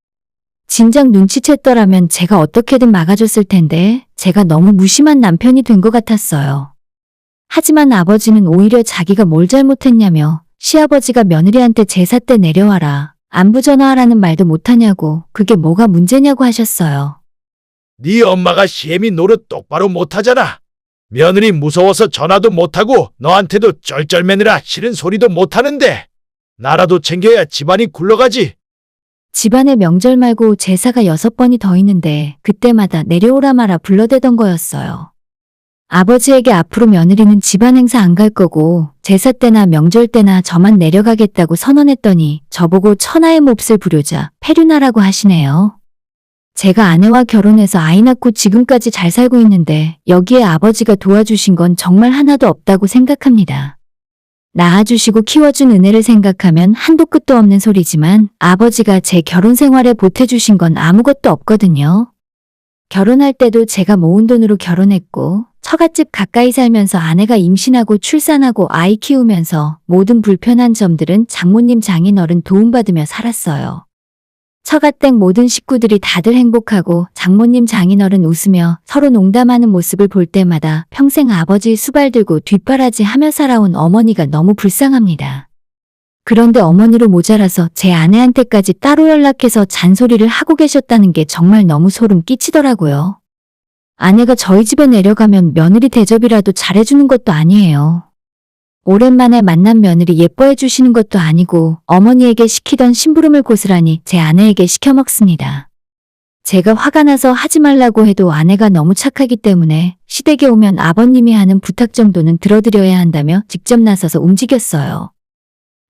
진작 눈치챘더라면 제가 어떻게든 막아줬을 텐데 제가 너무 무심한 남편이 된 것 같았어요. 하지만 아버지는 오히려 자기가 뭘 잘못했냐며 시아버지가 며느리한테 제사 때 내려와라, 안부 전화하라는 말도 못하냐고 그게 뭐가 문제냐고 하셨어요. 네 엄마가 시애미 노릇 똑바로 못하잖아. 며느리 무서워서 전화도 못하고 너한테도 쩔쩔매느라 싫은 소리도 못하는데 나라도 챙겨야 집안이 굴러가지. 집안에 명절 말고 제사가 6번이 더 있는데 그때마다 내려오라 마라 불러대던 거였어요. 아버지에게 앞으로 며느리는 집안 행사 안 갈 거고 제사 때나 명절 때나 저만 내려가겠다고 선언했더니 저보고 천하의 몹쓸 불효자 폐륜하라고 하시네요. 제가 아내와 결혼해서 아이 낳고 지금까지 잘 살고 있는데 여기에 아버지가 도와주신 건 정말 하나도 없다고 생각합니다. 낳아주시고 키워준 은혜를 생각하면 한도 끝도 없는 소리지만 아버지가 제 결혼 생활에 보태주신 건 아무것도 없거든요. 결혼할 때도 제가 모은 돈으로 결혼했고 처갓집 가까이 살면서 아내가 임신하고 출산하고 아이 키우면서 모든 불편한 점들은 장모님 장인어른 도움받으며 살았어요. 처갓댁 모든 식구들이 다들 행복하고 장모님 장인어른 웃으며 서로 농담하는 모습을 볼 때마다 평생 아버지 수발 들고 뒷바라지 하며 살아온 어머니가 너무 불쌍합니다. 그런데 어머니로 모자라서 제 아내한테까지 따로 연락해서 잔소리를 하고 계셨다는 게 정말 너무 소름 끼치더라고요. 아내가 저희 집에 내려가면 며느리 대접이라도 잘해주는 것도 아니에요. 오랜만에 만난 며느리 예뻐해 주시는 것도 아니고 어머니에게 시키던 심부름을 고스란히 제 아내에게 시켜 먹습니다. 제가 화가 나서 하지 말라고 해도 아내가 너무 착하기 때문에 시댁에 오면 아버님이 하는 부탁 정도는 들어드려야 한다며 직접 나서서 움직였어요.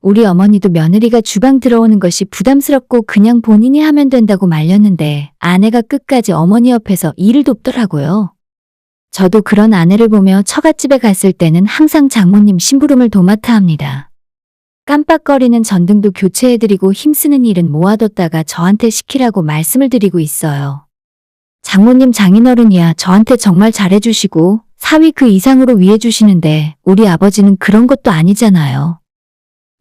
우리 어머니도 며느리가 주방 들어오는 것이 부담스럽고 그냥 본인이 하면 된다고 말렸는데 아내가 끝까지 어머니 옆에서 일을 돕더라고요. 저도 그런 아내를 보며 처갓집에 갔을 때는 항상 장모님 심부름을 도맡아 합니다. 깜빡거리는 전등도 교체해드리고 힘쓰는 일은 모아뒀다가 저한테 시키라고 말씀을 드리고 있어요. 장모님 장인어른이야 저한테 정말 잘해주시고 사위 그 이상으로 위해주시는데 우리 아버지는 그런 것도 아니잖아요.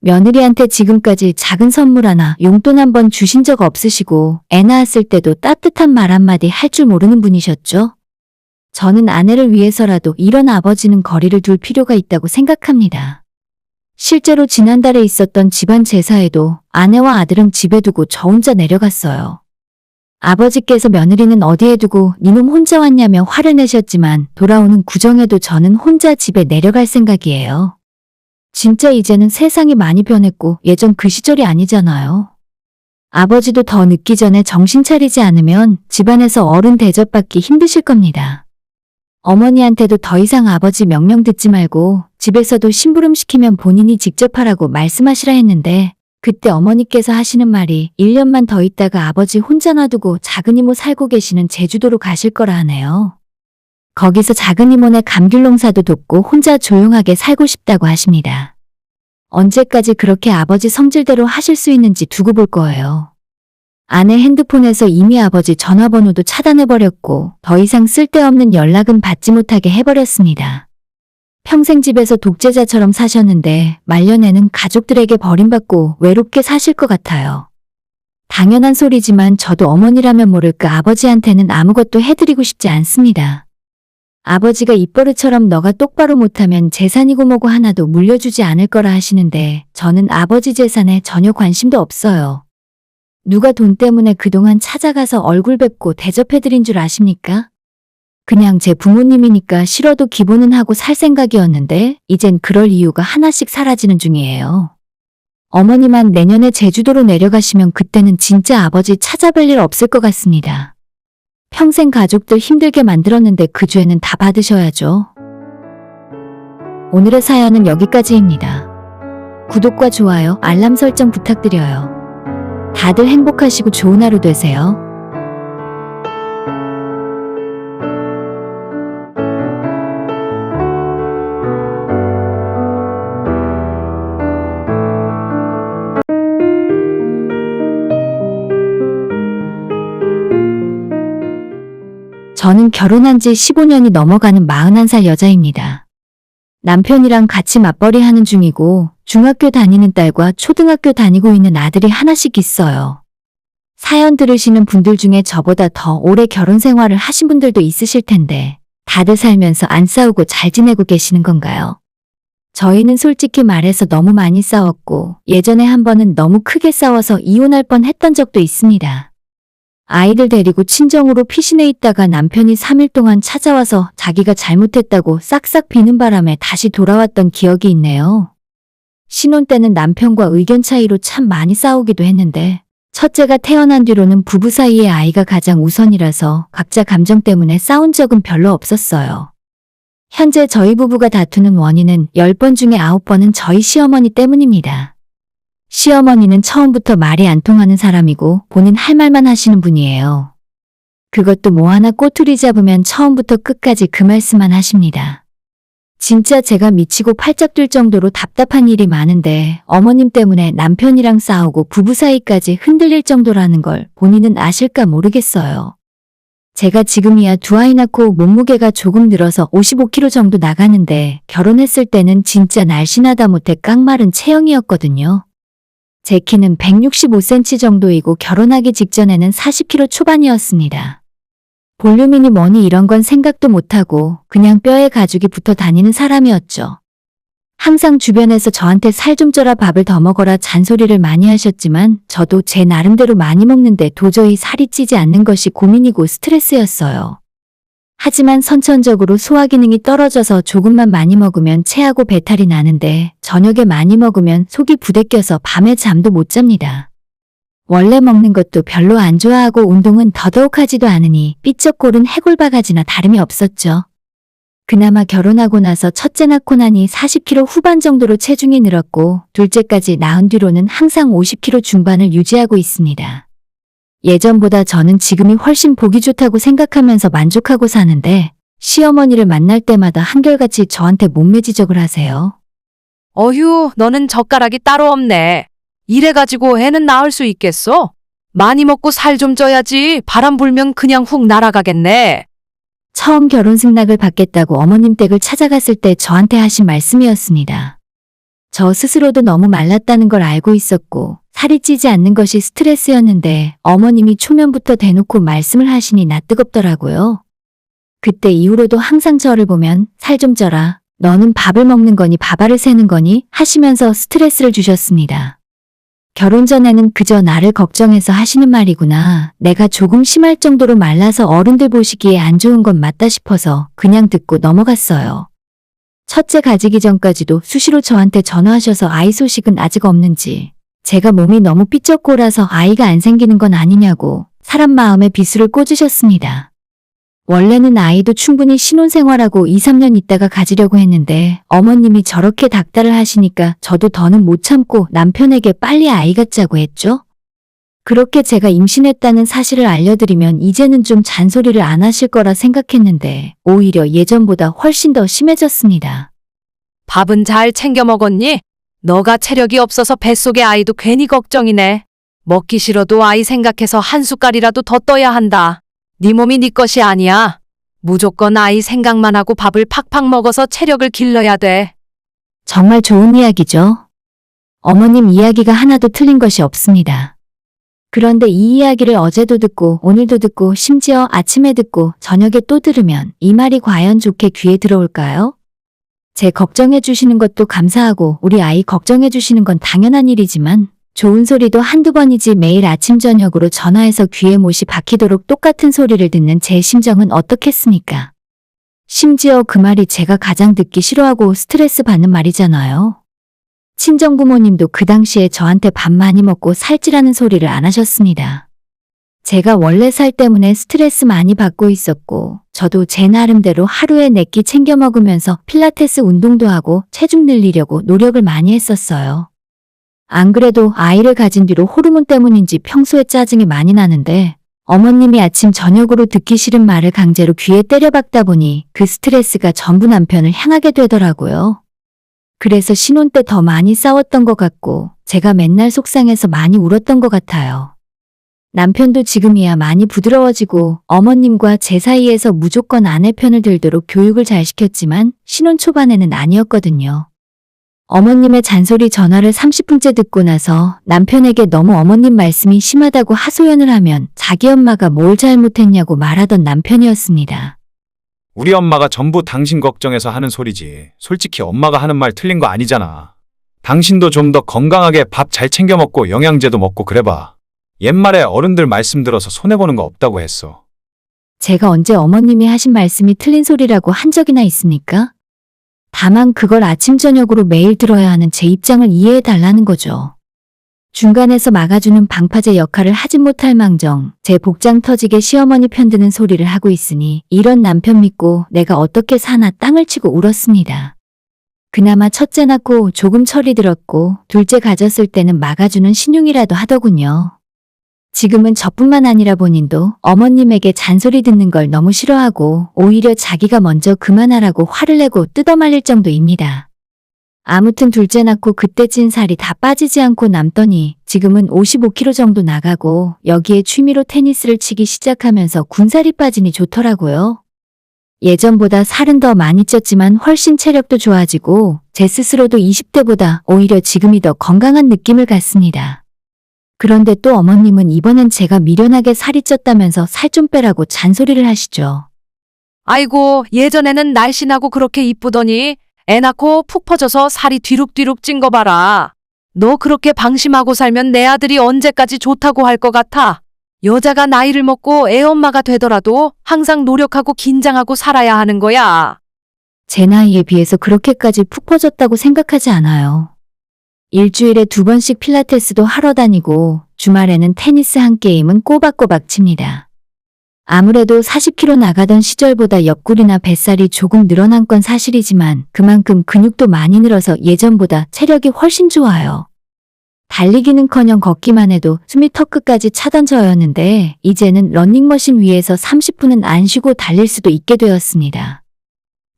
며느리한테 지금까지 작은 선물 하나 용돈 한 번 주신 적 없으시고 애 낳았을 때도 따뜻한 말 한마디 할 줄 모르는 분이셨죠? 저는 아내를 위해서라도 이런 아버지는 거리를 둘 필요가 있다고 생각합니다. 실제로 지난달에 있었던 집안 제사에도 아내와 아들은 집에 두고 저 혼자 내려갔어요. 아버지께서 며느리는 어디에 두고 니놈 혼자 왔냐며 화를 내셨지만 돌아오는 구정에도 저는 혼자 집에 내려갈 생각이에요. 진짜 이제는 세상이 많이 변했고 예전 그 시절이 아니잖아요. 아버지도 더 늦기 전에 정신 차리지 않으면 집안에서 어른 대접받기 힘드실 겁니다. 어머니한테도 더 이상 아버지 명령 듣지 말고 집에서도 심부름 시키면 본인이 직접 하라고 말씀하시라 했는데 그때 어머니께서 하시는 말이 1년만 더 있다가 아버지 혼자 놔두고 작은 이모 살고 계시는 제주도로 가실 거라 하네요. 거기서 작은 이모네 감귤 농사도 돕고 혼자 조용하게 살고 싶다고 하십니다. 언제까지 그렇게 아버지 성질대로 하실 수 있는지 두고 볼 거예요. 아내 핸드폰에서 이미 아버지 전화번호도 차단해버렸고 더 이상 쓸데없는 연락은 받지 못하게 해버렸습니다. 평생 집에서 독재자처럼 사셨는데 말년에는 가족들에게 버림받고 외롭게 사실 것 같아요. 당연한 소리지만 저도 어머니라면 모를까 아버지한테는 아무것도 해드리고 싶지 않습니다. 아버지가 입버릇처럼 너가 똑바로 못하면 재산이고 뭐고 하나도 물려주지 않을 거라 하시는데 저는 아버지 재산에 전혀 관심도 없어요. 누가 돈 때문에 그동안 찾아가서 얼굴 뵙고 대접해드린 줄 아십니까? 그냥 제 부모님이니까 싫어도 기본은 하고 살 생각이었는데 이젠 그럴 이유가 하나씩 사라지는 중이에요. 어머니만 내년에 제주도로 내려가시면 그때는 진짜 아버지 찾아뵐 일 없을 것 같습니다. 평생 가족들 힘들게 만들었는데 그 죄는 다 받으셔야죠. 오늘의 사연은 여기까지입니다. 구독과 좋아요, 알람 설정 부탁드려요. 다들 행복하시고 좋은 하루 되세요. 저는 결혼한 지 15년이 넘어가는 41살 여자입니다. 남편이랑 같이 맞벌이 하는 중이고 중학교 다니는 딸과 초등학교 다니고 있는 아들이 하나씩 있어요. 사연 들으시는 분들 중에 저보다 더 오래 결혼 생활을 하신 분들도 있으실 텐데 다들 살면서 안 싸우고 잘 지내고 계시는 건가요? 저희는 솔직히 말해서 너무 많이 싸웠고 예전에 한 번은 너무 크게 싸워서 이혼할 뻔 했던 적도 있습니다. 아이들 데리고 친정으로 피신해 있다가 남편이 3일 동안 찾아와서 자기가 잘못했다고 싹싹 비는 바람에 다시 돌아왔던 기억이 있네요. 신혼 때는 남편과 의견 차이로 참 많이 싸우기도 했는데 첫째가 태어난 뒤로는 부부 사이의 아이가 가장 우선이라서 각자 감정 때문에 싸운 적은 별로 없었어요. 현재 저희 부부가 다투는 원인은 10번 중에 9번은 저희 시어머니 때문입니다. 시어머니는 처음부터 말이 안 통하는 사람이고 본인 할 말만 하시는 분이에요. 그것도 뭐 하나 꼬투리 잡으면 처음부터 끝까지 그 말씀만 하십니다. 진짜 제가 미치고 팔짝 뛸 정도로 답답한 일이 많은데 어머님 때문에 남편이랑 싸우고 부부 사이까지 흔들릴 정도라는 걸 본인은 아실까 모르겠어요. 제가 지금이야 2아이 낳고 몸무게가 조금 늘어서 55kg 정도 나가는데 결혼했을 때는 진짜 날씬하다 못해 깡마른 체형이었거든요. 제 키는 165cm 정도이고 결혼하기 직전에는 40kg 초반이었습니다. 볼륨이니 뭐니 이런 건 생각도 못하고 그냥 뼈에 가죽이 붙어 다니는 사람이었죠. 항상 주변에서 저한테 살 좀 쪄라 밥을 더 먹어라 잔소리를 많이 하셨지만 저도 제 나름대로 많이 먹는데 도저히 살이 찌지 않는 것이 고민이고 스트레스였어요. 하지만 선천적으로 소화 기능이 떨어져서 조금만 많이 먹으면 체하고 배탈이 나는데 저녁에 많이 먹으면 속이 부대껴서 밤에 잠도 못 잡니다. 원래 먹는 것도 별로 안 좋아하고 운동은 더더욱 하지도 않으니 삐쩍고른 해골바가지나 다름이 없었죠. 그나마 결혼하고 나서 첫째 낳고 나니 40kg 후반 정도로 체중이 늘었고 둘째까지 낳은 뒤로는 항상 50kg 중반을 유지하고 있습니다. 예전보다 저는 지금이 훨씬 보기 좋다고 생각하면서 만족하고 사는데 시어머니를 만날 때마다 한결같이 저한테 몸매 지적을 하세요. 어휴, 너는 젓가락이 따로 없네. 이래가지고 애는 낳을 수 있겠어? 많이 먹고 살 좀 쪄야지. 바람 불면 그냥 훅 날아가겠네. 처음 결혼 승낙을 받겠다고 어머님 댁을 찾아갔을 때 저한테 하신 말씀이었습니다. 저 스스로도 너무 말랐다는 걸 알고 있었고 살이 찌지 않는 것이 스트레스였는데 어머님이 초면부터 대놓고 말씀을 하시니 낯뜨겁더라고요. 그때 이후로도 항상 저를 보면 살 좀 쪄라. 너는 밥을 먹는 거니 밥알을 새는 거니 하시면서 스트레스를 주셨습니다. 결혼 전에는 그저 나를 걱정해서 하시는 말이구나. 내가 조금 심할 정도로 말라서 어른들 보시기에 안 좋은 건 맞다 싶어서 그냥 듣고 넘어갔어요. 첫째 가지기 전까지도 수시로 저한테 전화하셔서 아이 소식은 아직 없는지, 제가 몸이 너무 삐쩍고라서 아이가 안 생기는 건 아니냐고 사람 마음에 비수를 꽂으셨습니다. 원래는 아이도 충분히 신혼생활하고 2, 3년 있다가 가지려고 했는데 어머님이 저렇게 닥달을 하시니까 저도 더는 못 참고 남편에게 빨리 아이 갖자고 했죠. 그렇게 제가 임신했다는 사실을 알려드리면 이제는 좀 잔소리를 안 하실 거라 생각했는데 오히려 예전보다 훨씬 더 심해졌습니다. 밥은 잘 챙겨 먹었니? 너가 체력이 없어서 뱃속에 아이도 괜히 걱정이네. 먹기 싫어도 아이 생각해서 한 숟갈이라도 더 떠야 한다. 네 몸이 네 것이 아니야. 무조건 아이 생각만 하고 밥을 팍팍 먹어서 체력을 길러야 돼. 정말 좋은 이야기죠. 어머님 이야기가 하나도 틀린 것이 없습니다. 그런데 이 이야기를 어제도 듣고 오늘도 듣고 심지어 아침에 듣고 저녁에 또 들으면 이 말이 과연 좋게 귀에 들어올까요? 제 걱정해 주시는 것도 감사하고 우리 아이 걱정해 주시는 건 당연한 일이지만 좋은 소리도 한두 번이지 매일 아침 저녁으로 전화해서 귀에 못이 박히도록 똑같은 소리를 듣는 제 심정은 어떻겠습니까? 심지어 그 말이 제가 가장 듣기 싫어하고 스트레스 받는 말이잖아요. 친정부모님도 그 당시에 저한테 밥 많이 먹고 살찌라는 소리를 안 하셨습니다. 제가 원래 살 때문에 스트레스 많이 받고 있었고 저도 제 나름대로 하루에 4끼 챙겨 먹으면서 필라테스 운동도 하고 체중 늘리려고 노력을 많이 했었어요. 안 그래도 아이를 가진 뒤로 호르몬 때문인지 평소에 짜증이 많이 나는데 어머님이 아침 저녁으로 듣기 싫은 말을 강제로 귀에 때려박다 보니 그 스트레스가 전부 남편을 향하게 되더라고요. 그래서 신혼 때 더 많이 싸웠던 것 같고 제가 맨날 속상해서 많이 울었던 것 같아요. 남편도 지금이야 많이 부드러워지고 어머님과 제 사이에서 무조건 아내 편을 들도록 교육을 잘 시켰지만 신혼 초반에는 아니었거든요. 어머님의 잔소리 전화를 30분째 듣고 나서 남편에게 너무 어머님 말씀이 심하다고 하소연을 하면 자기 엄마가 뭘 잘못했냐고 말하던 남편이었습니다. 우리 엄마가 전부 당신 걱정해서 하는 소리지. 솔직히 엄마가 하는 말 틀린 거 아니잖아. 당신도 좀 더 건강하게 밥 잘 챙겨 먹고 영양제도 먹고 그래봐. 옛말에 어른들 말씀 들어서 손해보는 거 없다고 했어. 제가 언제 어머님이 하신 말씀이 틀린 소리라고 한 적이나 있습니까? 다만 그걸 아침 저녁으로 매일 들어야 하는 제 입장을 이해해 달라는 거죠. 중간에서 막아주는 방파제 역할을 하진 못할 망정 제 복장 터지게 시어머니 편드는 소리를 하고 있으니 이런 남편 믿고 내가 어떻게 사나 땅을 치고 울었습니다. 그나마 첫째 낳고 조금 철이 들었고 둘째 가졌을 때는 막아주는 신용이라도 하더군요. 지금은 저뿐만 아니라 본인도 어머님에게 잔소리 듣는 걸 너무 싫어하고 오히려 자기가 먼저 그만하라고 화를 내고 뜯어말릴 정도입니다. 아무튼 둘째 낳고 그때 찐 살이 다 빠지지 않고 남더니 지금은 55kg 정도 나가고 여기에 취미로 테니스를 치기 시작하면서 군살이 빠지니 좋더라고요. 예전보다 살은 더 많이 쪘지만 훨씬 체력도 좋아지고 제 스스로도 20대보다 오히려 지금이 더 건강한 느낌을 갖습니다. 그런데 또 어머님은 이번엔 제가 미련하게 살이 쪘다면서 살 좀 빼라고 잔소리를 하시죠. 아이고, 예전에는 날씬하고 그렇게 이쁘더니 애 낳고 푹 퍼져서 살이 뒤룩뒤룩 찐 거 봐라. 너 그렇게 방심하고 살면 내 아들이 언제까지 좋다고 할 것 같아. 여자가 나이를 먹고 애 엄마가 되더라도 항상 노력하고 긴장하고 살아야 하는 거야. 제 나이에 비해서 그렇게까지 푹 퍼졌다고 생각하지 않아요. 일주일에 2번씩 필라테스도 하러 다니고 주말에는 테니스 한 게임은 꼬박꼬박 칩니다. 아무래도 40kg 나가던 시절보다 옆구리나 뱃살이 조금 늘어난 건 사실이지만 그만큼 근육도 많이 늘어서 예전보다 체력이 훨씬 좋아요. 달리기는커녕 걷기만 해도 숨이 턱끝까지 차던 저였는데 이제는 러닝머신 위에서 30분은 안 쉬고 달릴 수도 있게 되었습니다.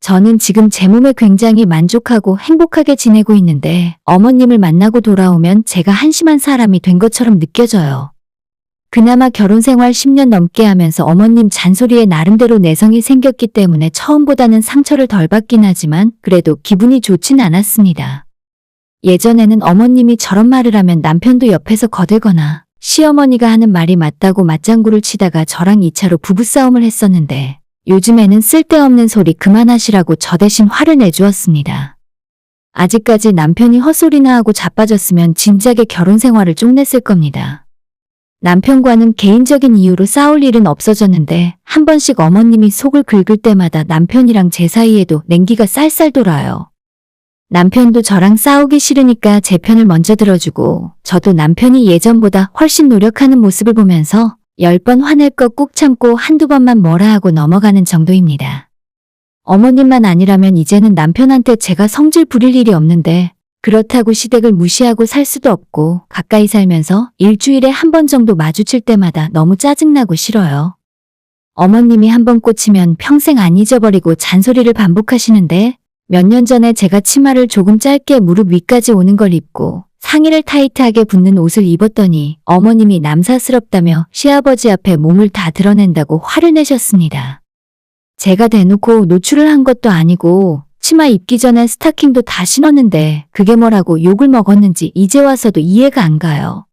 저는 지금 제 몸에 굉장히 만족하고 행복하게 지내고 있는데 어머님을 만나고 돌아오면 제가 한심한 사람이 된 것처럼 느껴져요. 그나마 결혼 생활 10년 넘게 하면서 어머님 잔소리에 나름대로 내성이 생겼기 때문에 처음보다는 상처를 덜 받긴 하지만 그래도 기분이 좋진 않았습니다. 예전에는 어머님이 저런 말을 하면 남편도 옆에서 거들거나 시어머니가 하는 말이 맞다고 맞장구를 치다가 저랑 2차로 부부싸움을 했었는데 요즘에는 쓸데없는 소리 그만하시라고 저 대신 화를 내주었습니다. 아직까지 남편이 헛소리나 하고 자빠졌으면 진작에 결혼 생활을 쪽냈을 겁니다. 남편과는 개인적인 이유로 싸울 일은 없어졌는데 한 번씩 어머님이 속을 긁을 때마다 남편이랑 제 사이에도 냉기가 쌀쌀 돌아요. 남편도 저랑 싸우기 싫으니까 제 편을 먼저 들어주고 저도 남편이 예전보다 훨씬 노력하는 모습을 보면서 10번 화낼 거 꾹 참고 한두 번만 뭐라 하고 넘어가는 정도입니다. 어머님만 아니라면 이제는 남편한테 제가 성질 부릴 일이 없는데 그렇다고 시댁을 무시하고 살 수도 없고 가까이 살면서 일주일에 한 번 정도 마주칠 때마다 너무 짜증나고 싫어요. 어머님이 한 번 꽂히면 평생 안 잊어버리고 잔소리를 반복하시는데 몇 년 전에 제가 치마를 조금 짧게 무릎 위까지 오는 걸 입고 상의를 타이트하게 붙는 옷을 입었더니 어머님이 남사스럽다며 시아버지 앞에 몸을 다 드러낸다고 화를 내셨습니다. 제가 대놓고 노출을 한 것도 아니고 치마 입기 전에 스타킹도 다 신었는데 그게 뭐라고 욕을 먹었는지 이제 와서도 이해가 안 가요.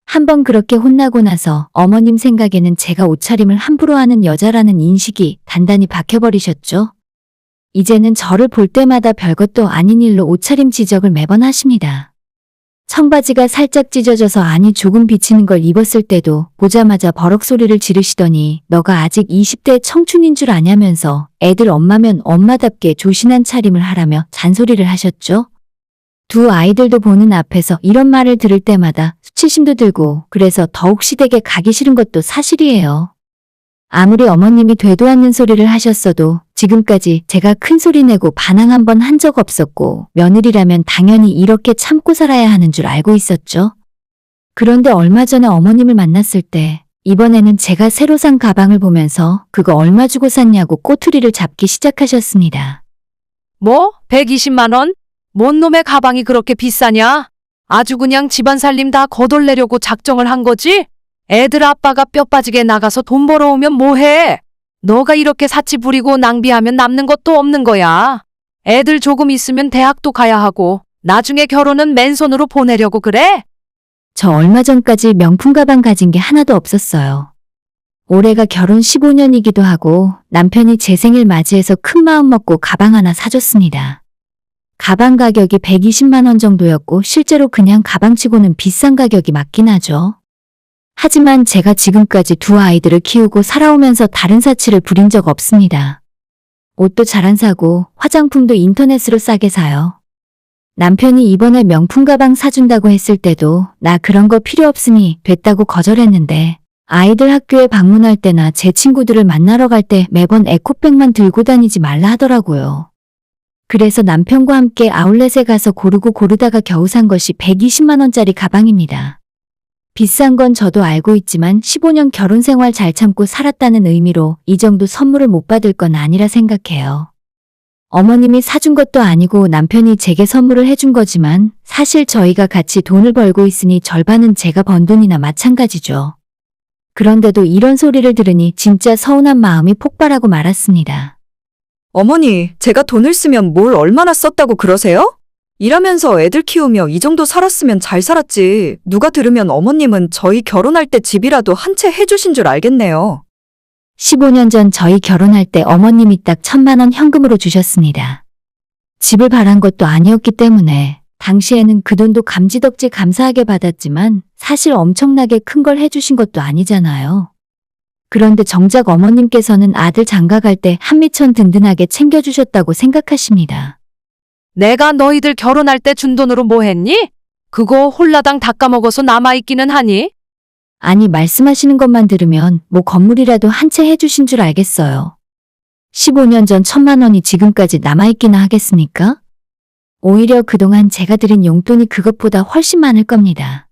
한번 그렇게 혼나고 나서 어머님 생각에는 제가 옷차림을 함부로 하는 여자라는 인식이 단단히 박혀버리셨죠. 이제는 저를 볼 때마다 별것도 아닌 일로 옷차림 지적을 매번 하십니다. 청바지가 살짝 찢어져서 안이 조금 비치는 걸 입었을 때도 보자마자 버럭 소리를 지르시더니 너가 아직 20대 청춘인 줄 아냐면서 애들 엄마면 엄마답게 조신한 차림을 하라며 잔소리를 하셨죠. 두 아이들도 보는 앞에서 이런 말을 들을 때마다 수치심도 들고 그래서 더욱 시댁에 가기 싫은 것도 사실이에요. 아무리 어머님이 되도 않는 소리를 하셨어도 지금까지 제가 큰 소리 내고 반항 한 번 한 적 없었고 며느리라면 당연히 이렇게 참고 살아야 하는 줄 알고 있었죠. 그런데 얼마 전에 어머님을 만났을 때 이번에는 제가 새로 산 가방을 보면서 그거 얼마 주고 샀냐고 꼬투리를 잡기 시작하셨습니다. 뭐? 120만 원? 뭔 놈의 가방이 그렇게 비싸냐? 아주 그냥 집안 살림 다 거덜내려고 작정을 한 거지? 애들 아빠가 뼈 빠지게 나가서 돈 벌어오면 뭐해? 너가 이렇게 사치 부리고 낭비하면 남는 것도 없는 거야. 애들 조금 있으면 대학도 가야 하고 나중에 결혼은 맨손으로 보내려고 그래? 저 얼마 전까지 명품 가방 가진 게 하나도 없었어요. 올해가 결혼 15년이기도 하고 남편이 제 생일 맞이해서 큰 마음 먹고 가방 하나 사줬습니다. 가방 가격이 120만 원 정도였고 실제로 그냥 가방치고는 비싼 가격이 맞긴 하죠. 하지만 제가 지금까지 두 아이들을 키우고 살아오면서 다른 사치를 부린 적 없습니다. 옷도 잘 안 사고 화장품도 인터넷으로 싸게 사요. 남편이 이번에 명품 가방 사준다고 했을 때도 나 그런 거 필요 없으니 됐다고 거절했는데 아이들 학교에 방문할 때나 제 친구들을 만나러 갈 때 매번 에코백만 들고 다니지 말라 하더라고요. 그래서 남편과 함께 아울렛에 가서 고르다가 겨우 산 것이 120만 원짜리 가방입니다. 비싼 건 저도 알고 있지만 15년 결혼 생활 잘 참고 살았다는 의미로 이 정도 선물을 못 받을 건 아니라 생각해요. 어머님이 사준 것도 아니고 남편이 제게 선물을 해준 거지만 사실 저희가 같이 돈을 벌고 있으니 절반은 제가 번 돈이나 마찬가지죠. 그런데도 이런 소리를 들으니 진짜 서운한 마음이 폭발하고 말았습니다. 어머니, 제가 돈을 쓰면 뭘 얼마나 썼다고 그러세요? 일하면서 애들 키우며 이 정도 살았으면 잘 살았지. 누가 들으면 어머님은 저희 결혼할 때 집이라도 한 채 해주신 줄 알겠네요. 15년 전 저희 결혼할 때 어머님이 딱 1,000만 원 현금으로 주셨습니다. 집을 바란 것도 아니었기 때문에 당시에는 그 돈도 감지덕지 감사하게 받았지만 사실 엄청나게 큰 걸 해주신 것도 아니잖아요. 그런데 정작 어머님께서는 아들 장가갈 때 한미천 든든하게 챙겨주셨다고 생각하십니다. 내가 너희들 결혼할 때 준 돈으로 뭐 했니? 그거 홀라당 닦아먹어서 남아있기는 하니? 아니, 말씀하시는 것만 들으면 뭐 건물이라도 한 채 해주신 줄 알겠어요. 15년 전 1,000만 원이 지금까지 남아있기나 하겠습니까? 오히려 그동안 제가 드린 용돈이 그것보다 훨씬 많을 겁니다.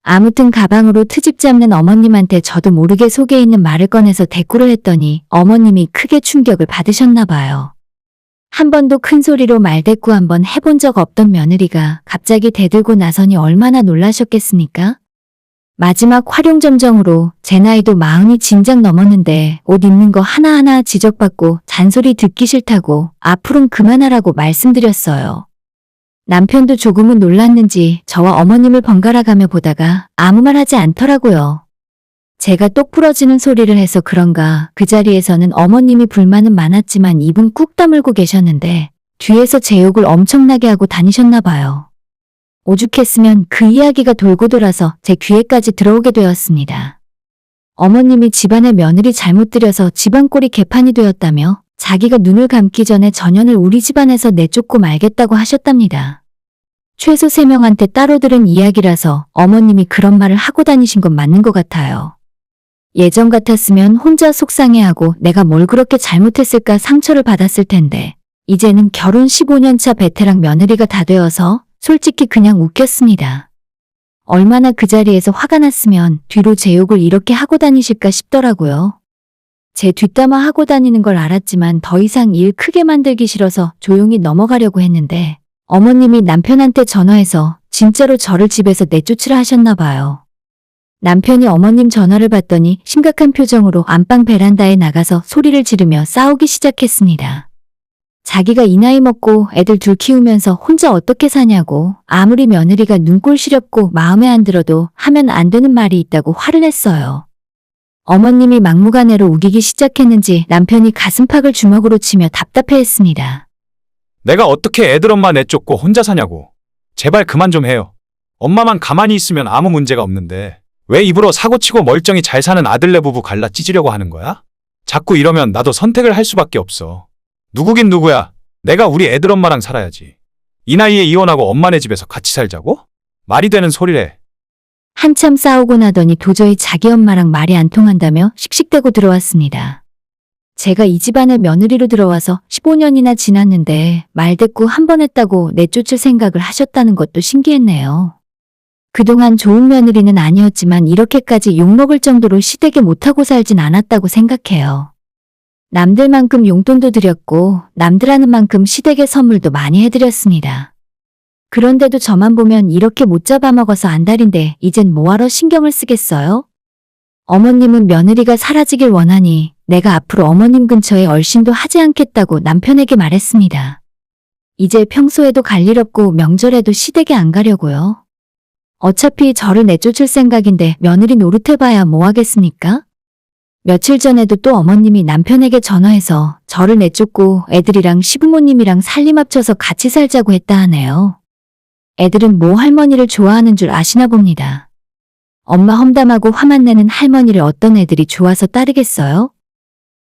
아무튼 가방으로 트집 잡는 어머님한테 저도 모르게 속에 있는 말을 꺼내서 대꾸를 했더니 어머님이 크게 충격을 받으셨나 봐요. 한 번도 큰 소리로 말대꾸 한번 해본 적 없던 며느리가 갑자기 대들고 나서니 얼마나 놀라셨겠습니까? 마지막 활용점정으로 제 나이도 40이 진작 넘었는데 옷 입는 거 하나하나 지적받고 잔소리 듣기 싫다고 앞으로는 그만하라고 말씀드렸어요. 남편도 조금은 놀랐는지 저와 어머님을 번갈아가며 보다가 아무 말 하지 않더라고요. 제가 똑 부러지는 소리를 해서 그런가 그 자리에서는 어머님이 불만은 많았지만 입은 꾹 다물고 계셨는데 뒤에서 제 욕을 엄청나게 하고 다니셨나 봐요. 오죽했으면 그 이야기가 돌고 돌아서 제 귀에까지 들어오게 되었습니다. 어머님이 집안의 며느리 잘못 들여서 집안 꼴이 개판이 되었다며 자기가 눈을 감기 전에 전현을 우리 집안에서 내쫓고 말겠다고 하셨답니다. 최소 3명한테 따로 들은 이야기라서 어머님이 그런 말을 하고 다니신 건 맞는 것 같아요. 예전 같았으면 혼자 속상해하고 내가 뭘 그렇게 잘못했을까 상처를 받았을 텐데 이제는 결혼 15년 차 베테랑 며느리가 다 되어서 솔직히 그냥 웃겼습니다. 얼마나 그 자리에서 화가 났으면 뒤로 제 욕을 이렇게 하고 다니실까 싶더라고요. 제 뒷담화 하고 다니는 걸 알았지만 더 이상 일 크게 만들기 싫어서 조용히 넘어가려고 했는데 어머님이 남편한테 전화해서 진짜로 저를 집에서 내쫓으라 하셨나 봐요. 남편이 어머님 전화를 받더니 심각한 표정으로 안방 베란다에 나가서 소리를 지르며 싸우기 시작했습니다. 자기가 이 나이 먹고 애들 둘 키우면서 혼자 어떻게 사냐고 아무리 며느리가 눈꼴 시렵고 마음에 안 들어도 하면 안 되는 말이 있다고 화를 냈어요. 어머님이 막무가내로 우기기 시작했는지 남편이 가슴팍을 주먹으로 치며 답답해했습니다. 내가 어떻게 애들 엄마 내쫓고 혼자 사냐고. 제발 그만 좀 해요. 엄마만 가만히 있으면 아무 문제가 없는데 왜 입으로 사고치고 멀쩡히 잘 사는 아들네 부부 갈라 찢으려고 하는 거야? 자꾸 이러면 나도 선택을 할 수밖에 없어. 누구긴 누구야. 내가 우리 애들 엄마랑 살아야지. 이 나이에 이혼하고 엄마네 집에서 같이 살자고? 말이 되는 소리래. 한참 싸우고 나더니 도저히 자기 엄마랑 말이 안 통한다며 씩씩대고 들어왔습니다. 제가 이 집안에 며느리로 들어와서 15년이나 지났는데 말대꾸 한 번 했다고 내쫓을 생각을 하셨다는 것도 신기했네요. 그동안 좋은 며느리는 아니었지만 이렇게까지 욕먹을 정도로 시댁에 못하고 살진 않았다고 생각해요. 남들만큼 용돈도 드렸고 남들 하는 만큼 시댁에 선물도 많이 해드렸습니다. 그런데도 저만 보면 이렇게 못 잡아먹어서 안달인데 이젠 뭐하러 신경을 쓰겠어요? 어머님은 며느리가 사라지길 원하니 내가 앞으로 어머님 근처에 얼씬도 하지 않겠다고 남편에게 말했습니다. 이제 평소에도 갈 일 없고 명절에도 시댁에 안 가려고요. 어차피 저를 내쫓을 생각인데 며느리 노릇해봐야 뭐 하겠습니까? 며칠 전에도 또 어머님이 남편에게 전화해서 저를 내쫓고 애들이랑 시부모님이랑 살림 합쳐서 같이 살자고 했다 하네요. 애들은 모 할머니를 좋아하는 줄 아시나 봅니다. 엄마 험담하고 화만 내는 할머니를 어떤 애들이 좋아서 따르겠어요?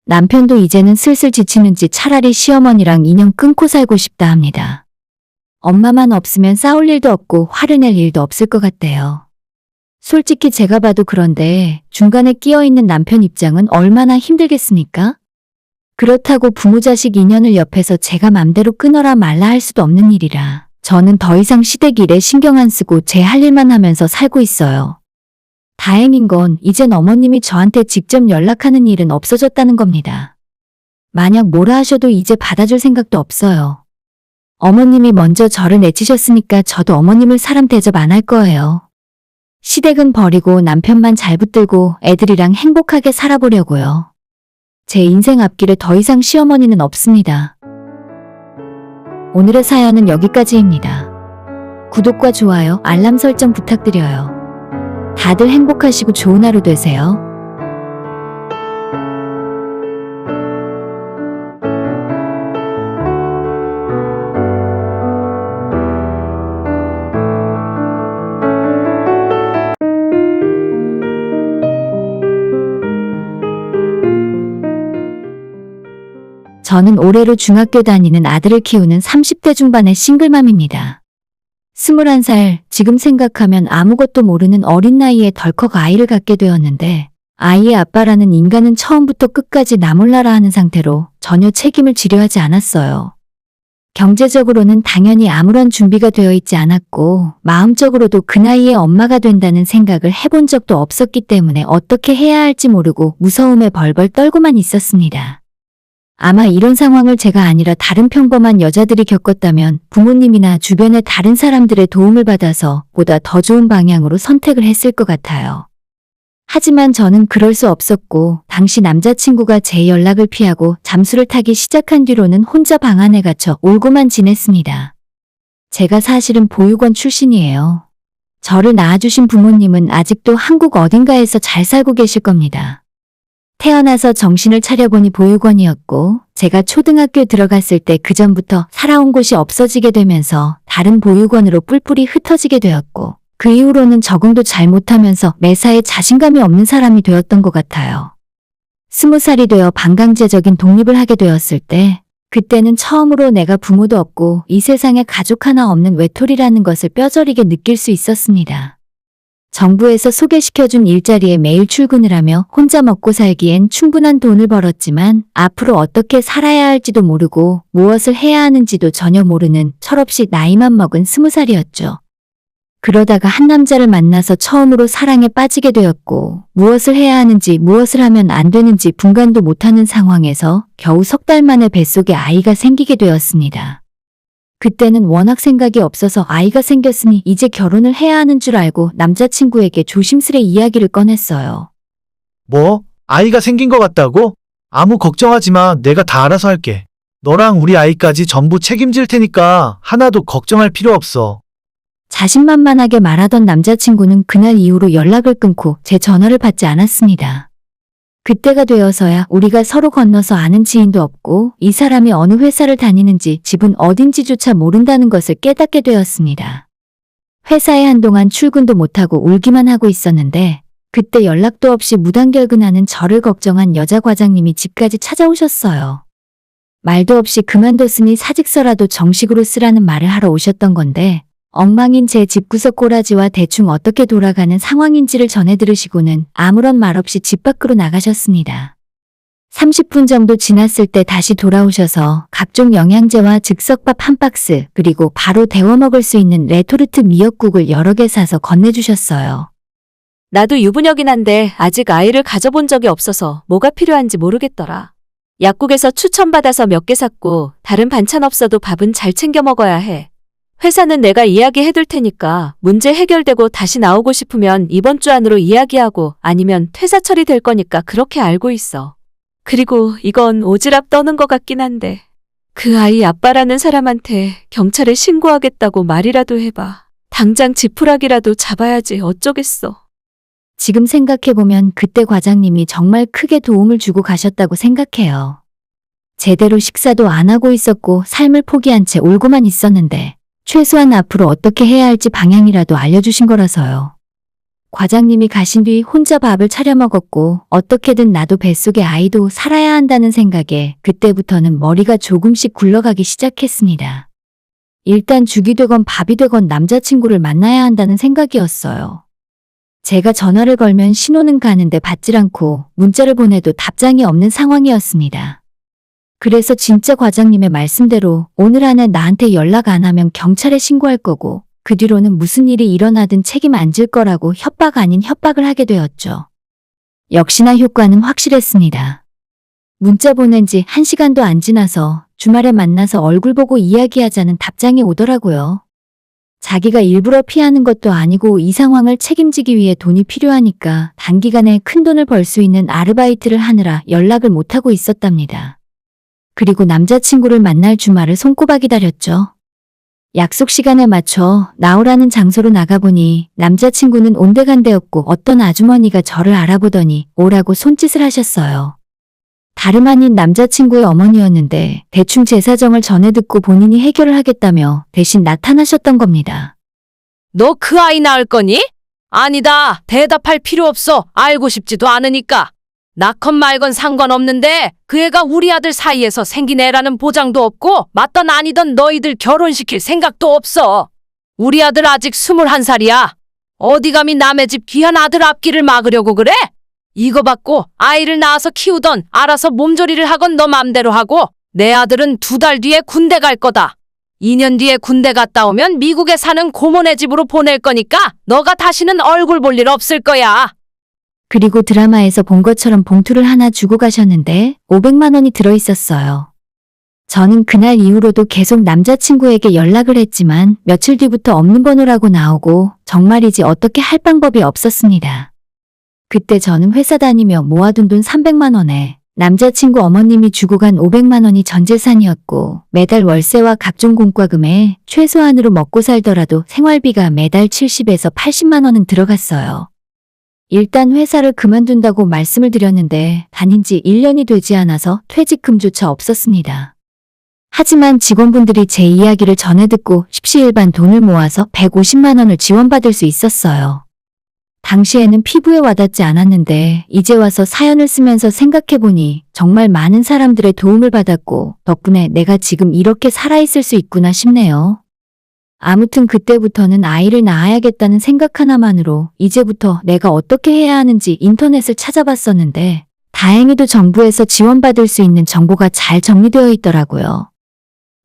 남편도 이제는 슬슬 지치는지 차라리 시어머니랑 인연 끊고 살고 싶다 합니다. 엄마만 없으면 싸울 일도 없고 화를 낼 일도 없을 것 같대요. 솔직히 제가 봐도 그런데 중간에 끼어있는 남편 입장은 얼마나 힘들겠습니까? 그렇다고 부모 자식 인연을 옆에서 제가 맘대로 끊어라 말라 할 수도 없는 일이라 저는 더 이상 시댁 일에 신경 안 쓰고 제 할 일만 하면서 살고 있어요. 다행인 건 이젠 어머님이 저한테 직접 연락하는 일은 없어졌다는 겁니다. 만약 뭐라 하셔도 이제 받아줄 생각도 없어요. 어머님이 먼저 저를 내치셨으니까 저도 어머님을 사람 대접 안 할 거예요. 시댁은 버리고 남편만 잘 붙들고 애들이랑 행복하게 살아보려고요. 제 인생 앞길에 더 이상 시어머니는 없습니다. 오늘의 사연은 여기까지입니다. 구독과 좋아요, 알람 설정 부탁드려요. 다들 행복하시고 좋은 하루 되세요. 저는 올해로 중학교 다니는 아들을 키우는 30대 중반의 싱글맘입니다. 21살, 지금 생각하면 아무것도 모르는 어린 나이에 덜컥 아이를 갖게 되었는데, 아이의 아빠라는 인간은 처음부터 끝까지 나 몰라라 하는 상태로 전혀 책임을 지려 하지 않았어요. 경제적으로는 당연히 아무런 준비가 되어 있지 않았고, 마음적으로도 그 나이에 엄마가 된다는 생각을 해본 적도 없었기 때문에 어떻게 해야 할지 모르고 무서움에 벌벌 떨고만 있었습니다. 아마 이런 상황을 제가 아니라 다른 평범한 여자들이 겪었다면 부모님이나 주변의 다른 사람들의 도움을 받아서 보다 더 좋은 방향으로 선택을 했을 것 같아요. 하지만 저는 그럴 수 없었고, 당시 남자친구가 제 연락을 피하고 잠수를 타기 시작한 뒤로는 혼자 방 안에 갇혀 울고만 지냈습니다. 제가 사실은 보육원 출신이에요. 저를 낳아주신 부모님은 아직도 한국 어딘가에서 잘 살고 계실 겁니다. 태어나서 정신을 차려보니 보육원이었고, 제가 초등학교 들어갔을 때 그전부터 살아온 곳이 없어지게 되면서 다른 보육원으로 뿔뿔이 흩어지게 되었고, 그 이후로는 적응도 잘 못하면서 매사에 자신감이 없는 사람이 되었던 것 같아요. 20살이 되어 반강제적인 독립을 하게 되었을 때, 그때는 처음으로 내가 부모도 없고 이 세상에 가족 하나 없는 외톨이라는 것을 뼈저리게 느낄 수 있었습니다. 정부에서 소개시켜준 일자리에 매일 출근을 하며 혼자 먹고 살기엔 충분한 돈을 벌었지만 앞으로 어떻게 살아야 할지도 모르고 무엇을 해야 하는지도 전혀 모르는 철없이 나이만 먹은 20살이었죠. 그러다가 한 남자를 만나서 처음으로 사랑에 빠지게 되었고, 무엇을 해야 하는지 무엇을 하면 안 되는지 분간도 못하는 상황에서 겨우 석 달 만에 뱃속에 아이가 생기게 되었습니다. 그때는 워낙 생각이 없어서 아이가 생겼으니 이제 결혼을 해야 하는 줄 알고 남자친구에게 조심스레 이야기를 꺼냈어요. 뭐? 아이가 생긴 것 같다고? 아무 걱정하지 마. 내가 다 알아서 할게. 너랑 우리 아이까지 전부 책임질 테니까 하나도 걱정할 필요 없어. 자신만만하게 말하던 남자친구는 그날 이후로 연락을 끊고 제 전화를 받지 않았습니다. 그때가 되어서야 우리가 서로 건너서 아는 지인도 없고 이 사람이 어느 회사를 다니는지 집은 어딘지조차 모른다는 것을 깨닫게 되었습니다. 회사에 한동안 출근도 못하고 울기만 하고 있었는데 그때 연락도 없이 무단결근하는 저를 걱정한 여자 과장님이 집까지 찾아오셨어요. 말도 없이 그만뒀으니 사직서라도 정식으로 쓰라는 말을 하러 오셨던 건데 엉망인 제 집구석 꼬라지와 대충 어떻게 돌아가는 상황인지를 전해 들으시고는 아무런 말 없이 집 밖으로 나가셨습니다. 30분 정도 지났을 때 다시 돌아오셔서 각종 영양제와 즉석밥 한 박스 그리고 바로 데워 먹을 수 있는 레토르트 미역국을 여러 개 사서 건네주셨어요. 나도 유부녀긴 한데 아직 아이를 가져본 적이 없어서 뭐가 필요한지 모르겠더라. 약국에서 추천받아서 몇 개 샀고 다른 반찬 없어도 밥은 잘 챙겨 먹어야 해. 회사는 내가 이야기해둘 테니까 문제 해결되고 다시 나오고 싶으면 이번 주 안으로 이야기하고 아니면 퇴사 처리될 거니까 그렇게 알고 있어. 그리고 이건 오지랖 떠는 것 같긴 한데 그 아이 아빠라는 사람한테 경찰에 신고하겠다고 말이라도 해봐. 당장 지푸라기라도 잡아야지 어쩌겠어. 지금 생각해보면 그때 과장님이 정말 크게 도움을 주고 가셨다고 생각해요. 제대로 식사도 안 하고 있었고 삶을 포기한 채 울고만 있었는데 최소한 앞으로 어떻게 해야 할지 방향이라도 알려주신 거라서요. 과장님이 가신 뒤 혼자 밥을 차려 먹었고 어떻게든 나도 뱃속의 아이도 살아야 한다는 생각에 그때부터는 머리가 조금씩 굴러가기 시작했습니다. 일단 죽이 되건 밥이 되건 남자친구를 만나야 한다는 생각이었어요. 제가 전화를 걸면 신호는 가는데 받질 않고 문자를 보내도 답장이 없는 상황이었습니다. 그래서 진짜 과장님의 말씀대로 오늘 안에 나한테 연락 안 하면 경찰에 신고할 거고 그 뒤로는 무슨 일이 일어나든 책임 안 질 거라고 협박 아닌 협박을 하게 되었죠. 역시나 효과는 확실했습니다. 문자 보낸 지 1시간도 안 지나서 주말에 만나서 얼굴 보고 이야기하자는 답장이 오더라고요. 자기가 일부러 피하는 것도 아니고 이 상황을 책임지기 위해 돈이 필요하니까 단기간에 큰 돈을 벌 수 있는 아르바이트를 하느라 연락을 못하고 있었답니다. 그리고 남자친구를 만날 주말을 손꼽아 기다렸죠. 약속 시간에 맞춰 나오라는 장소로 나가보니 남자친구는 온데간데였고 어떤 아주머니가 저를 알아보더니 오라고 손짓을 하셨어요. 다름 아닌 남자친구의 어머니였는데 대충 제 사정을 전해 듣고 본인이 해결을 하겠다며 대신 나타나셨던 겁니다. 너 그 아이 낳을 거니? 아니다. 대답할 필요 없어. 알고 싶지도 않으니까. 낳건 말건 상관없는데 그 애가 우리 아들 사이에서 생긴 애라는 보장도 없고 맞던 아니던 너희들 결혼시킬 생각도 없어. 우리 아들 아직 21살이야. 어디 감히 남의 집 귀한 아들 앞길을 막으려고 그래? 이거 받고 아이를 낳아서 키우던 알아서 몸조리를 하건 너 맘대로 하고 내 아들은 2달 뒤에 군대 갈 거다. 2년 뒤에 군대 갔다 오면 미국에 사는 고모네 집으로 보낼 거니까 너가 다시는 얼굴 볼 일 없을 거야. 그리고 드라마에서 본 것처럼 봉투를 하나 주고 가셨는데 500만 원이 들어있었어요. 저는 그날 이후로도 계속 남자친구에게 연락을 했지만 며칠 뒤부터 없는 번호라고 나오고 정말이지 어떻게 할 방법이 없었습니다. 그때 저는 회사 다니며 모아둔 돈 300만 원에 남자친구 어머님이 주고 간 500만 원이 전 재산이었고 매달 월세와 각종 공과금에 최소한으로 먹고 살더라도 생활비가 매달 70에서 80만 원은 들어갔어요. 일단 회사를 그만둔다고 말씀을 드렸는데 다닌 지 1년이 되지 않아서 퇴직금조차 없었습니다. 하지만 직원분들이 제 이야기를 전해 듣고 십시일반 돈을 모아서 150만 원을 지원받을 수 있었어요. 당시에는 피부에 와닿지 않았는데 이제 와서 사연을 쓰면서 생각해보니 정말 많은 사람들의 도움을 받았고 덕분에 내가 지금 이렇게 살아있을 수 있구나 싶네요. 아무튼 그때부터는 아이를 낳아야겠다는 생각 하나만으로 이제부터 내가 어떻게 해야 하는지 인터넷을 찾아봤었는데 다행히도 정부에서 지원받을 수 있는 정보가 잘 정리되어 있더라고요.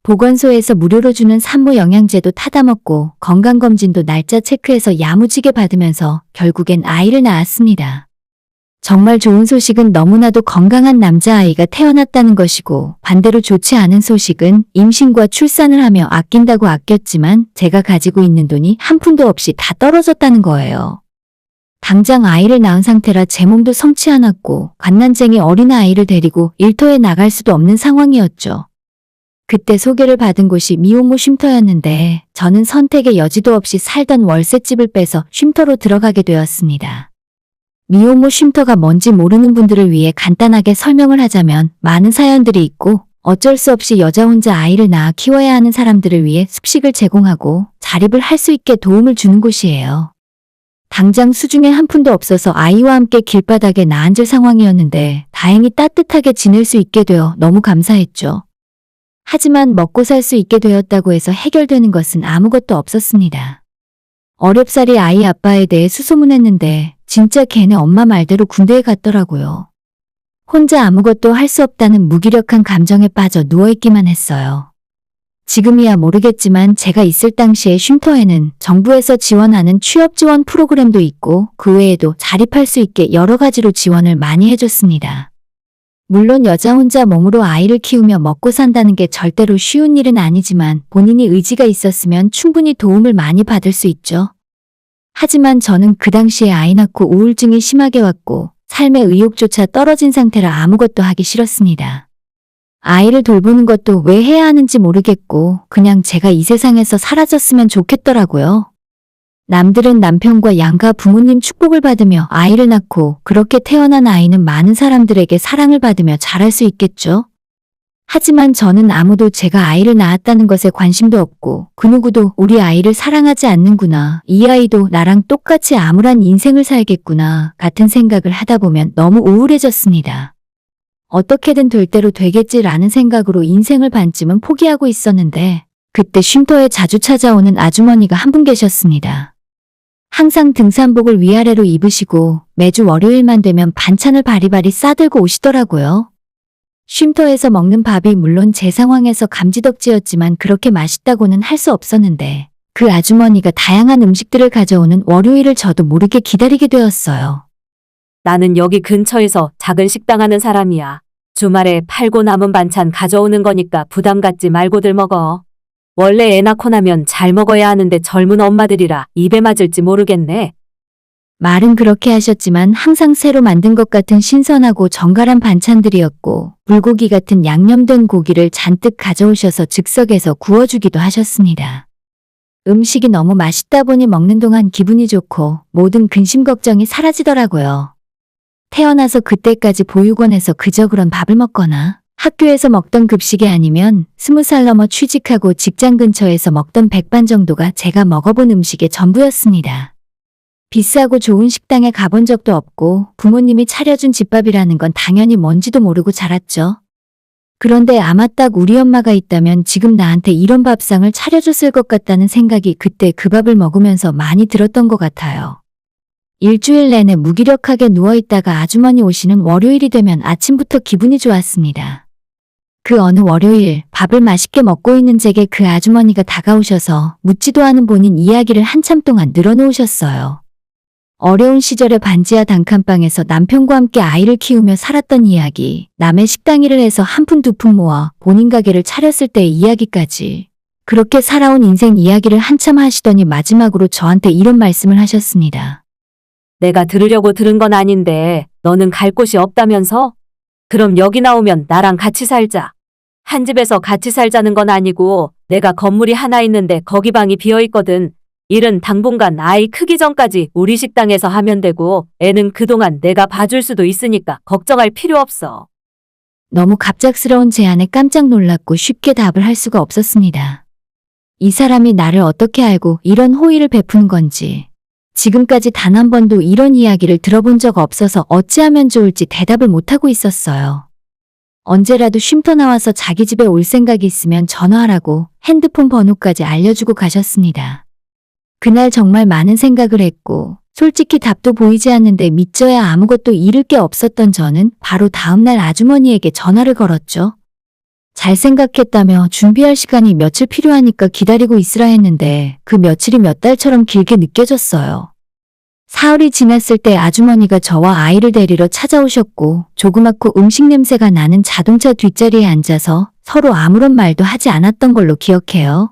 보건소에서 무료로 주는 산모 영양제도 타다 먹고 건강검진도 날짜 체크해서 야무지게 받으면서 결국엔 아이를 낳았습니다. 정말 좋은 소식은 너무나도 건강한 남자아이가 태어났다는 것이고 반대로 좋지 않은 소식은 임신과 출산을 하며 아낀다고 아꼈지만 제가 가지고 있는 돈이 한 푼도 없이 다 떨어졌다는 거예요. 당장 아이를 낳은 상태라 제 몸도 성치 않았고 갓난쟁이 어린아이를 데리고 일터에 나갈 수도 없는 상황이었죠. 그때 소개를 받은 곳이 미혼모 쉼터였는데 저는 선택의 여지도 없이 살던 월세집을 빼서 쉼터로 들어가게 되었습니다. 미혼모 쉼터가 뭔지 모르는 분들을 위해 간단하게 설명을 하자면 많은 사연들이 있고 어쩔 수 없이 여자 혼자 아이를 낳아 키워야 하는 사람들을 위해 숙식을 제공하고 자립을 할 수 있게 도움을 주는 곳이에요. 당장 수중에 한 푼도 없어서 아이와 함께 길바닥에 나앉을 상황이었는데 다행히 따뜻하게 지낼 수 있게 되어 너무 감사했죠. 하지만 먹고 살 수 있게 되었다고 해서 해결되는 것은 아무것도 없었습니다. 어렵사리 아이 아빠에 대해 수소문했는데 진짜 걔네 엄마 말대로 군대에 갔더라고요. 혼자 아무것도 할 수 없다는 무기력한 감정에 빠져 누워있기만 했어요. 지금이야 모르겠지만 제가 있을 당시에 쉼터에는 정부에서 지원하는 취업 지원 프로그램도 있고 그 외에도 자립할 수 있게 여러 가지로 지원을 많이 해줬습니다. 물론 여자 혼자 몸으로 아이를 키우며 먹고 산다는 게 절대로 쉬운 일은 아니지만 본인이 의지가 있었으면 충분히 도움을 많이 받을 수 있죠. 하지만 저는 그 당시에 아이 낳고 우울증이 심하게 왔고 삶의 의욕조차 떨어진 상태라 아무것도 하기 싫었습니다. 아이를 돌보는 것도 왜 해야 하는지 모르겠고 그냥 제가 이 세상에서 사라졌으면 좋겠더라고요. 남들은 남편과 양가 부모님 축복을 받으며 아이를 낳고 그렇게 태어난 아이는 많은 사람들에게 사랑을 받으며 자랄 수 있겠죠. 하지만 저는 아무도 제가 아이를 낳았다는 것에 관심도 없고 그 누구도 우리 아이를 사랑하지 않는구나. 이 아이도 나랑 똑같이 암울한 인생을 살겠구나 같은 생각을 하다 보면 너무 우울해졌습니다. 어떻게든 될 대로 되겠지라는 생각으로 인생을 반쯤은 포기하고 있었는데 그때 쉼터에 자주 찾아오는 아주머니가 한 분 계셨습니다. 항상 등산복을 위아래로 입으시고 매주 월요일만 되면 반찬을 바리바리 싸들고 오시더라고요. 쉼터에서 먹는 밥이 물론 제 상황에서 감지덕지였지만 그렇게 맛있다고는 할 수 없었는데 그 아주머니가 다양한 음식들을 가져오는 월요일을 저도 모르게 기다리게 되었어요. 나는 여기 근처에서 작은 식당 하는 사람이야. 주말에 팔고 남은 반찬 가져오는 거니까 부담 갖지 말고들 먹어. 원래 애 낳고 나면 잘 먹어야 하는데 젊은 엄마들이라 입에 맞을지 모르겠네. 말은 그렇게 하셨지만 항상 새로 만든 것 같은 신선하고 정갈한 반찬들이었고 불고기 같은 양념된 고기를 잔뜩 가져오셔서 즉석에서 구워주기도 하셨습니다. 음식이 너무 맛있다 보니 먹는 동안 기분이 좋고 모든 근심 걱정이 사라지더라고요. 태어나서 그때까지 보육원에서 그저 그런 밥을 먹거나 학교에서 먹던 급식이 아니면 20살 넘어 취직하고 직장 근처에서 먹던 백반 정도가 제가 먹어본 음식의 전부였습니다. 비싸고 좋은 식당에 가본 적도 없고 부모님이 차려준 집밥이라는 건 당연히 뭔지도 모르고 자랐죠. 그런데 아마 딱 우리 엄마가 있다면 지금 나한테 이런 밥상을 차려줬을 것 같다는 생각이 그때 그 밥을 먹으면서 많이 들었던 것 같아요. 일주일 내내 무기력하게 누워있다가 아주머니 오시는 월요일이 되면 아침부터 기분이 좋았습니다. 그 어느 월요일 밥을 맛있게 먹고 있는 제게 그 아주머니가 다가오셔서 묻지도 않은 본인 이야기를 한참 동안 늘어놓으셨어요. 어려운 시절에 반지하 단칸방에서 남편과 함께 아이를 키우며 살았던 이야기, 남의 식당 일을 해서 한 푼 두 푼 모아 본인 가게를 차렸을 때의 이야기까지. 그렇게 살아온 인생 이야기를 한참 하시더니 마지막으로 저한테 이런 말씀을 하셨습니다. 내가 들으려고 들은 건 아닌데 너는 갈 곳이 없다면서? 그럼 여기 나오면 나랑 같이 살자. 한 집에서 같이 살자는 건 아니고 내가 건물이 하나 있는데 거기 방이 비어 있거든. 일은 당분간 아이 크기 전까지 우리 식당에서 하면 되고 애는 그동안 내가 봐줄 수도 있으니까 걱정할 필요 없어. 너무 갑작스러운 제안에 깜짝 놀랐고 쉽게 답을 할 수가 없었습니다. 이 사람이 나를 어떻게 알고 이런 호의를 베푸는 건지, 지금까지 단 한 번도 이런 이야기를 들어본 적 없어서 어찌하면 좋을지 대답을 못하고 있었어요. 언제라도 쉼터 나와서 자기 집에 올 생각이 있으면 전화하라고 핸드폰 번호까지 알려주고 가셨습니다. 그날 정말 많은 생각을 했고 솔직히 답도 보이지 않는데 믿져야 아무것도 잃을 게 없었던 저는 바로 다음날 아주머니에게 전화를 걸었죠. 잘 생각했다며 준비할 시간이 며칠 필요하니까 기다리고 있으라 했는데 그 며칠이 몇 달처럼 길게 느껴졌어요. 사흘이 지났을 때 아주머니가 저와 아이를 데리러 찾아오셨고 조그맣고 음식 냄새가 나는 자동차 뒷자리에 앉아서 서로 아무런 말도 하지 않았던 걸로 기억해요.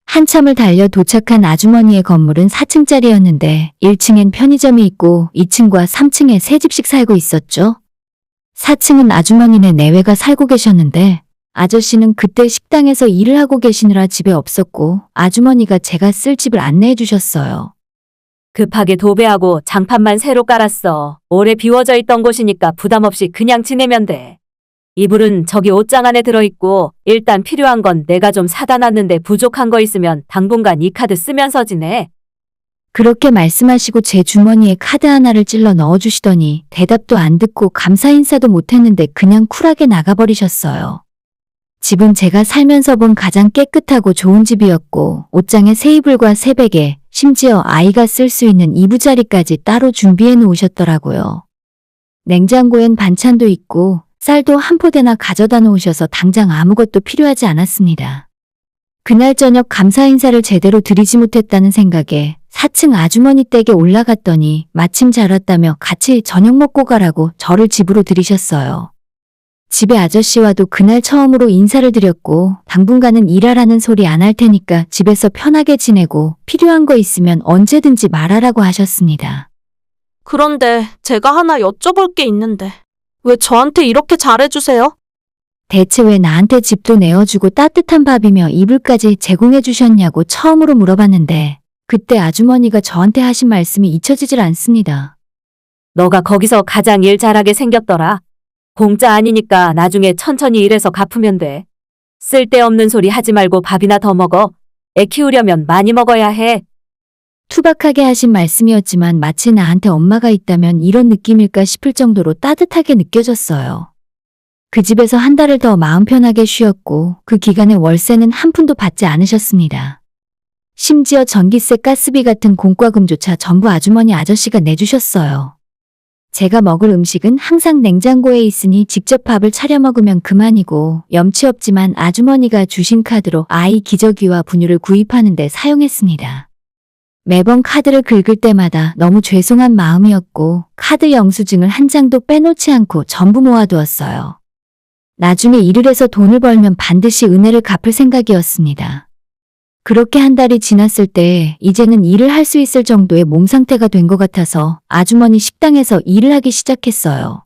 한참을 달려 도착한 아주머니의 건물은 4층짜리였는데 1층엔 편의점이 있고 2층과 3층에 세 집씩 살고 있었죠. 4층은 아주머니네 내외가 살고 계셨는데 아저씨는 그때 식당에서 일을 하고 계시느라 집에 없었고 아주머니가 제가 쓸 집을 안내해 주셨어요. 급하게 도배하고 장판만 새로 깔았어. 오래 비워져 있던 곳이니까 부담 없이 그냥 지내면 돼. 이불은 저기 옷장 안에 들어있고 일단 필요한 건 내가 좀 사다 놨는데 부족한 거 있으면 당분간 이 카드 쓰면서 지내. 그렇게 말씀하시고 제 주머니에 카드 하나를 찔러 넣어주시더니 대답도 안 듣고 감사 인사도 못했는데 그냥 쿨하게 나가버리셨어요. 집은 제가 살면서 본 가장 깨끗하고 좋은 집이었고 옷장에 새 이불과 새 베개, 심지어 아이가 쓸 수 있는 이부자리까지 따로 준비해 놓으셨더라고요. 냉장고엔 반찬도 있고 쌀도 한 포대나 가져다 놓으셔서 당장 아무것도 필요하지 않았습니다. 그날 저녁 감사 인사를 제대로 드리지 못했다는 생각에 4층 아주머니 댁에 올라갔더니 마침 잘 왔다며 같이 저녁 먹고 가라고 저를 집으로 들이셨어요. 집에 아저씨와도 그날 처음으로 인사를 드렸고 당분간은 일하라는 소리 안 할 테니까 집에서 편하게 지내고 필요한 거 있으면 언제든지 말하라고 하셨습니다. 그런데 제가 하나 여쭤볼 게 있는데 왜 저한테 이렇게 잘해주세요? 대체 왜 나한테 집도 내어주고 따뜻한 밥이며 이불까지 제공해 주셨냐고 처음으로 물어봤는데 그때 아주머니가 저한테 하신 말씀이 잊혀지질 않습니다. 너가 거기서 가장 일 잘하게 생겼더라. 공짜 아니니까 나중에 천천히 일해서 갚으면 돼. 쓸데없는 소리 하지 말고 밥이나 더 먹어. 애 키우려면 많이 먹어야 해. 투박하게 하신 말씀이었지만 마치 나한테 엄마가 있다면 이런 느낌일까 싶을 정도로 따뜻하게 느껴졌어요. 그 집에서 한 달을 더 마음 편하게 쉬었고 그 기간에 월세는 한 푼도 받지 않으셨습니다. 심지어 전기세, 가스비 같은 공과금조차 전부 아주머니 아저씨가 내주셨어요. 제가 먹을 음식은 항상 냉장고에 있으니 직접 밥을 차려 먹으면 그만이고 염치 없지만 아주머니가 주신 카드로 아이 기저귀와 분유를 구입하는 데 사용했습니다. 매번 카드를 긁을 때마다 너무 죄송한 마음이었고 카드 영수증을 한 장도 빼놓지 않고 전부 모아두었어요. 나중에 일을 해서 돈을 벌면 반드시 은혜를 갚을 생각이었습니다. 그렇게 한 달이 지났을 때 이제는 일을 할 수 있을 정도의 몸 상태가 된 것 같아서 아주머니 식당에서 일을 하기 시작했어요.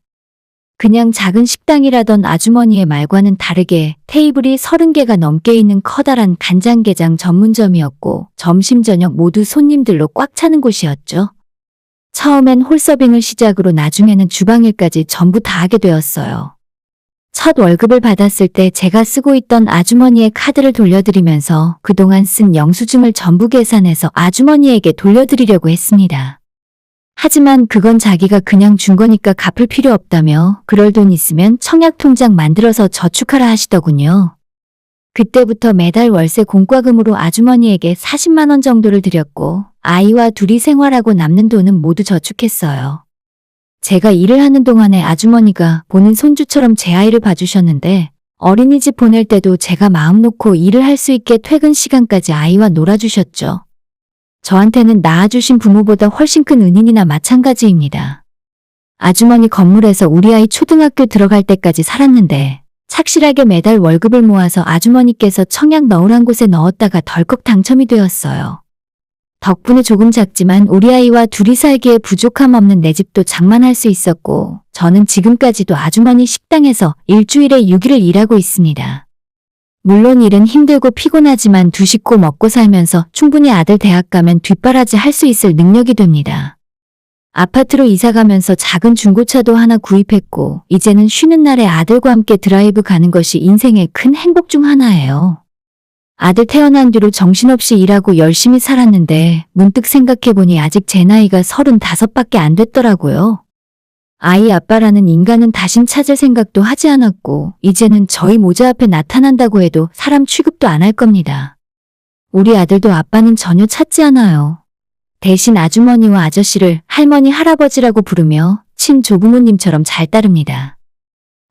그냥 작은 식당이라던 아주머니의 말과는 다르게 테이블이 30개가 넘게 있는 커다란 간장게장 전문점이었고 점심 저녁 모두 손님들로 꽉 차는 곳이었죠. 처음엔 홀서빙을 시작으로 나중에는 주방일까지 전부 다 하게 되었어요. 첫 월급을 받았을 때 제가 쓰고 있던 아주머니의 카드를 돌려드리면서 그동안 쓴 영수증을 전부 계산해서 아주머니에게 돌려드리려고 했습니다. 하지만 그건 자기가 그냥 준 거니까 갚을 필요 없다며 그럴 돈 있으면 청약 통장 만들어서 저축하라 하시더군요. 그때부터 매달 월세 공과금으로 아주머니에게 40만 원 정도를 드렸고 아이와 둘이 생활하고 남는 돈은 모두 저축했어요. 제가 일을 하는 동안에 아주머니가 본인 손주처럼 제 아이를 봐주셨는데 어린이집 보낼 때도 제가 마음 놓고 일을 할 수 있게 퇴근 시간까지 아이와 놀아주셨죠. 저한테는 낳아주신 부모보다 훨씬 큰 은인이나 마찬가지입니다. 아주머니 건물에서 우리 아이 초등학교 들어갈 때까지 살았는데 착실하게 매달 월급을 모아서 아주머니께서 청약 넣으란 곳에 넣었다가 덜컥 당첨이 되었어요. 덕분에 조금 작지만 우리 아이와 둘이 살기에 부족함 없는 내 집도 장만할 수 있었고 저는 지금까지도 아주머니 식당에서 일주일에 6일을 일하고 있습니다. 물론 일은 힘들고 피곤하지만 두 식구 먹고 살면서 충분히 아들 대학 가면 뒷바라지 할 수 있을 능력이 됩니다. 아파트로 이사가면서 작은 중고차도 하나 구입했고 이제는 쉬는 날에 아들과 함께 드라이브 가는 것이 인생의 큰 행복 중 하나예요. 아들 태어난 뒤로 정신없이 일하고 열심히 살았는데 문득 생각해보니 아직 제 나이가 35밖에 안 됐더라고요. 아이 아빠라는 인간은 다신 찾을 생각도 하지 않았고 이제는 저희 모자 앞에 나타난다고 해도 사람 취급도 안 할 겁니다. 우리 아들도 아빠는 전혀 찾지 않아요. 대신 아주머니와 아저씨를 할머니 할아버지라고 부르며 친조부모님처럼 잘 따릅니다.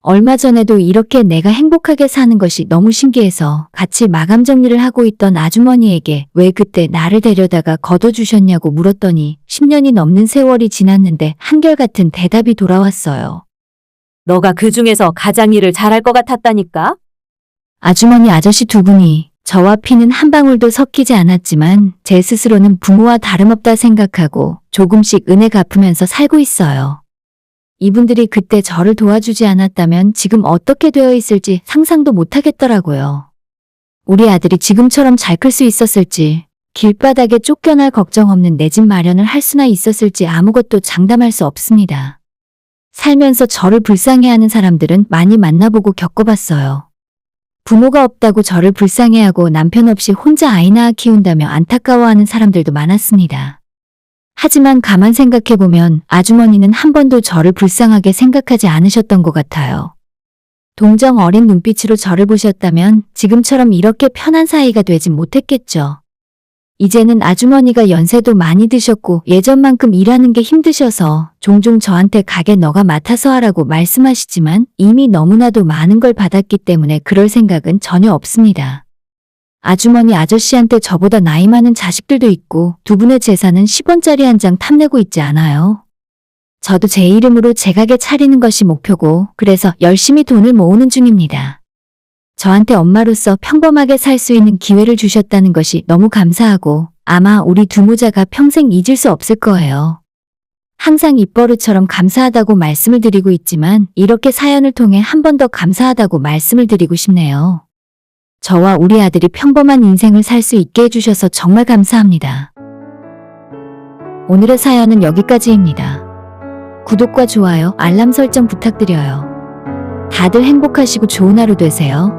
얼마 전에도 이렇게 내가 행복하게 사는 것이 너무 신기해서 같이 마감 정리를 하고 있던 아주머니에게 왜 그때 나를 데려다가 걷어주셨냐고 물었더니 10년이 넘는 세월이 지났는데 한결같은 대답이 돌아왔어요. 너가 그 중에서 가장 일을 잘할 것 같았다니까? 아주머니 아저씨 두 분이 저와 피는 한 방울도 섞이지 않았지만 제 스스로는 부모와 다름없다 생각하고 조금씩 은혜 갚으면서 살고 있어요. 이분들이 그때 저를 도와주지 않았다면 지금 어떻게 되어 있을지 상상도 못하겠더라고요. 우리 아들이 지금처럼 잘 클 수 있었을지, 길바닥에 쫓겨날 걱정 없는 내 집 마련을 할 수나 있었을지 아무것도 장담할 수 없습니다. 살면서 저를 불쌍해하는 사람들은 많이 만나보고 겪어봤어요. 부모가 없다고 저를 불쌍해하고 남편 없이 혼자 아이 낳아 키운다며 안타까워하는 사람들도 많았습니다. 하지만 가만 생각해보면 아주머니는 한 번도 저를 불쌍하게 생각하지 않으셨던 것 같아요. 동정 어린 눈빛으로 저를 보셨다면 지금처럼 이렇게 편한 사이가 되진 못했겠죠. 이제는 아주머니가 연세도 많이 드셨고 예전만큼 일하는 게 힘드셔서 종종 저한테 가게 너가 맡아서 하라고 말씀하시지만 이미 너무나도 많은 걸 받았기 때문에 그럴 생각은 전혀 없습니다. 아주머니 아저씨한테 저보다 나이 많은 자식들도 있고 두 분의 재산은 10원짜리 한 장 탐내고 있지 않아요. 저도 제 이름으로 제 가게 차리는 것이 목표고 그래서 열심히 돈을 모으는 중입니다. 저한테 엄마로서 평범하게 살 수 있는 기회를 주셨다는 것이 너무 감사하고 아마 우리 두 모자가 평생 잊을 수 없을 거예요. 항상 입버릇처럼 감사하다고 말씀을 드리고 있지만 이렇게 사연을 통해 한 번 더 감사하다고 말씀을 드리고 싶네요. 저와 우리 아들이 평범한 인생을 살 수 있게 해주셔서 정말 감사합니다. 오늘의 사연은 여기까지입니다. 구독과 좋아요, 알람 설정 부탁드려요. 다들 행복하시고 좋은 하루 되세요.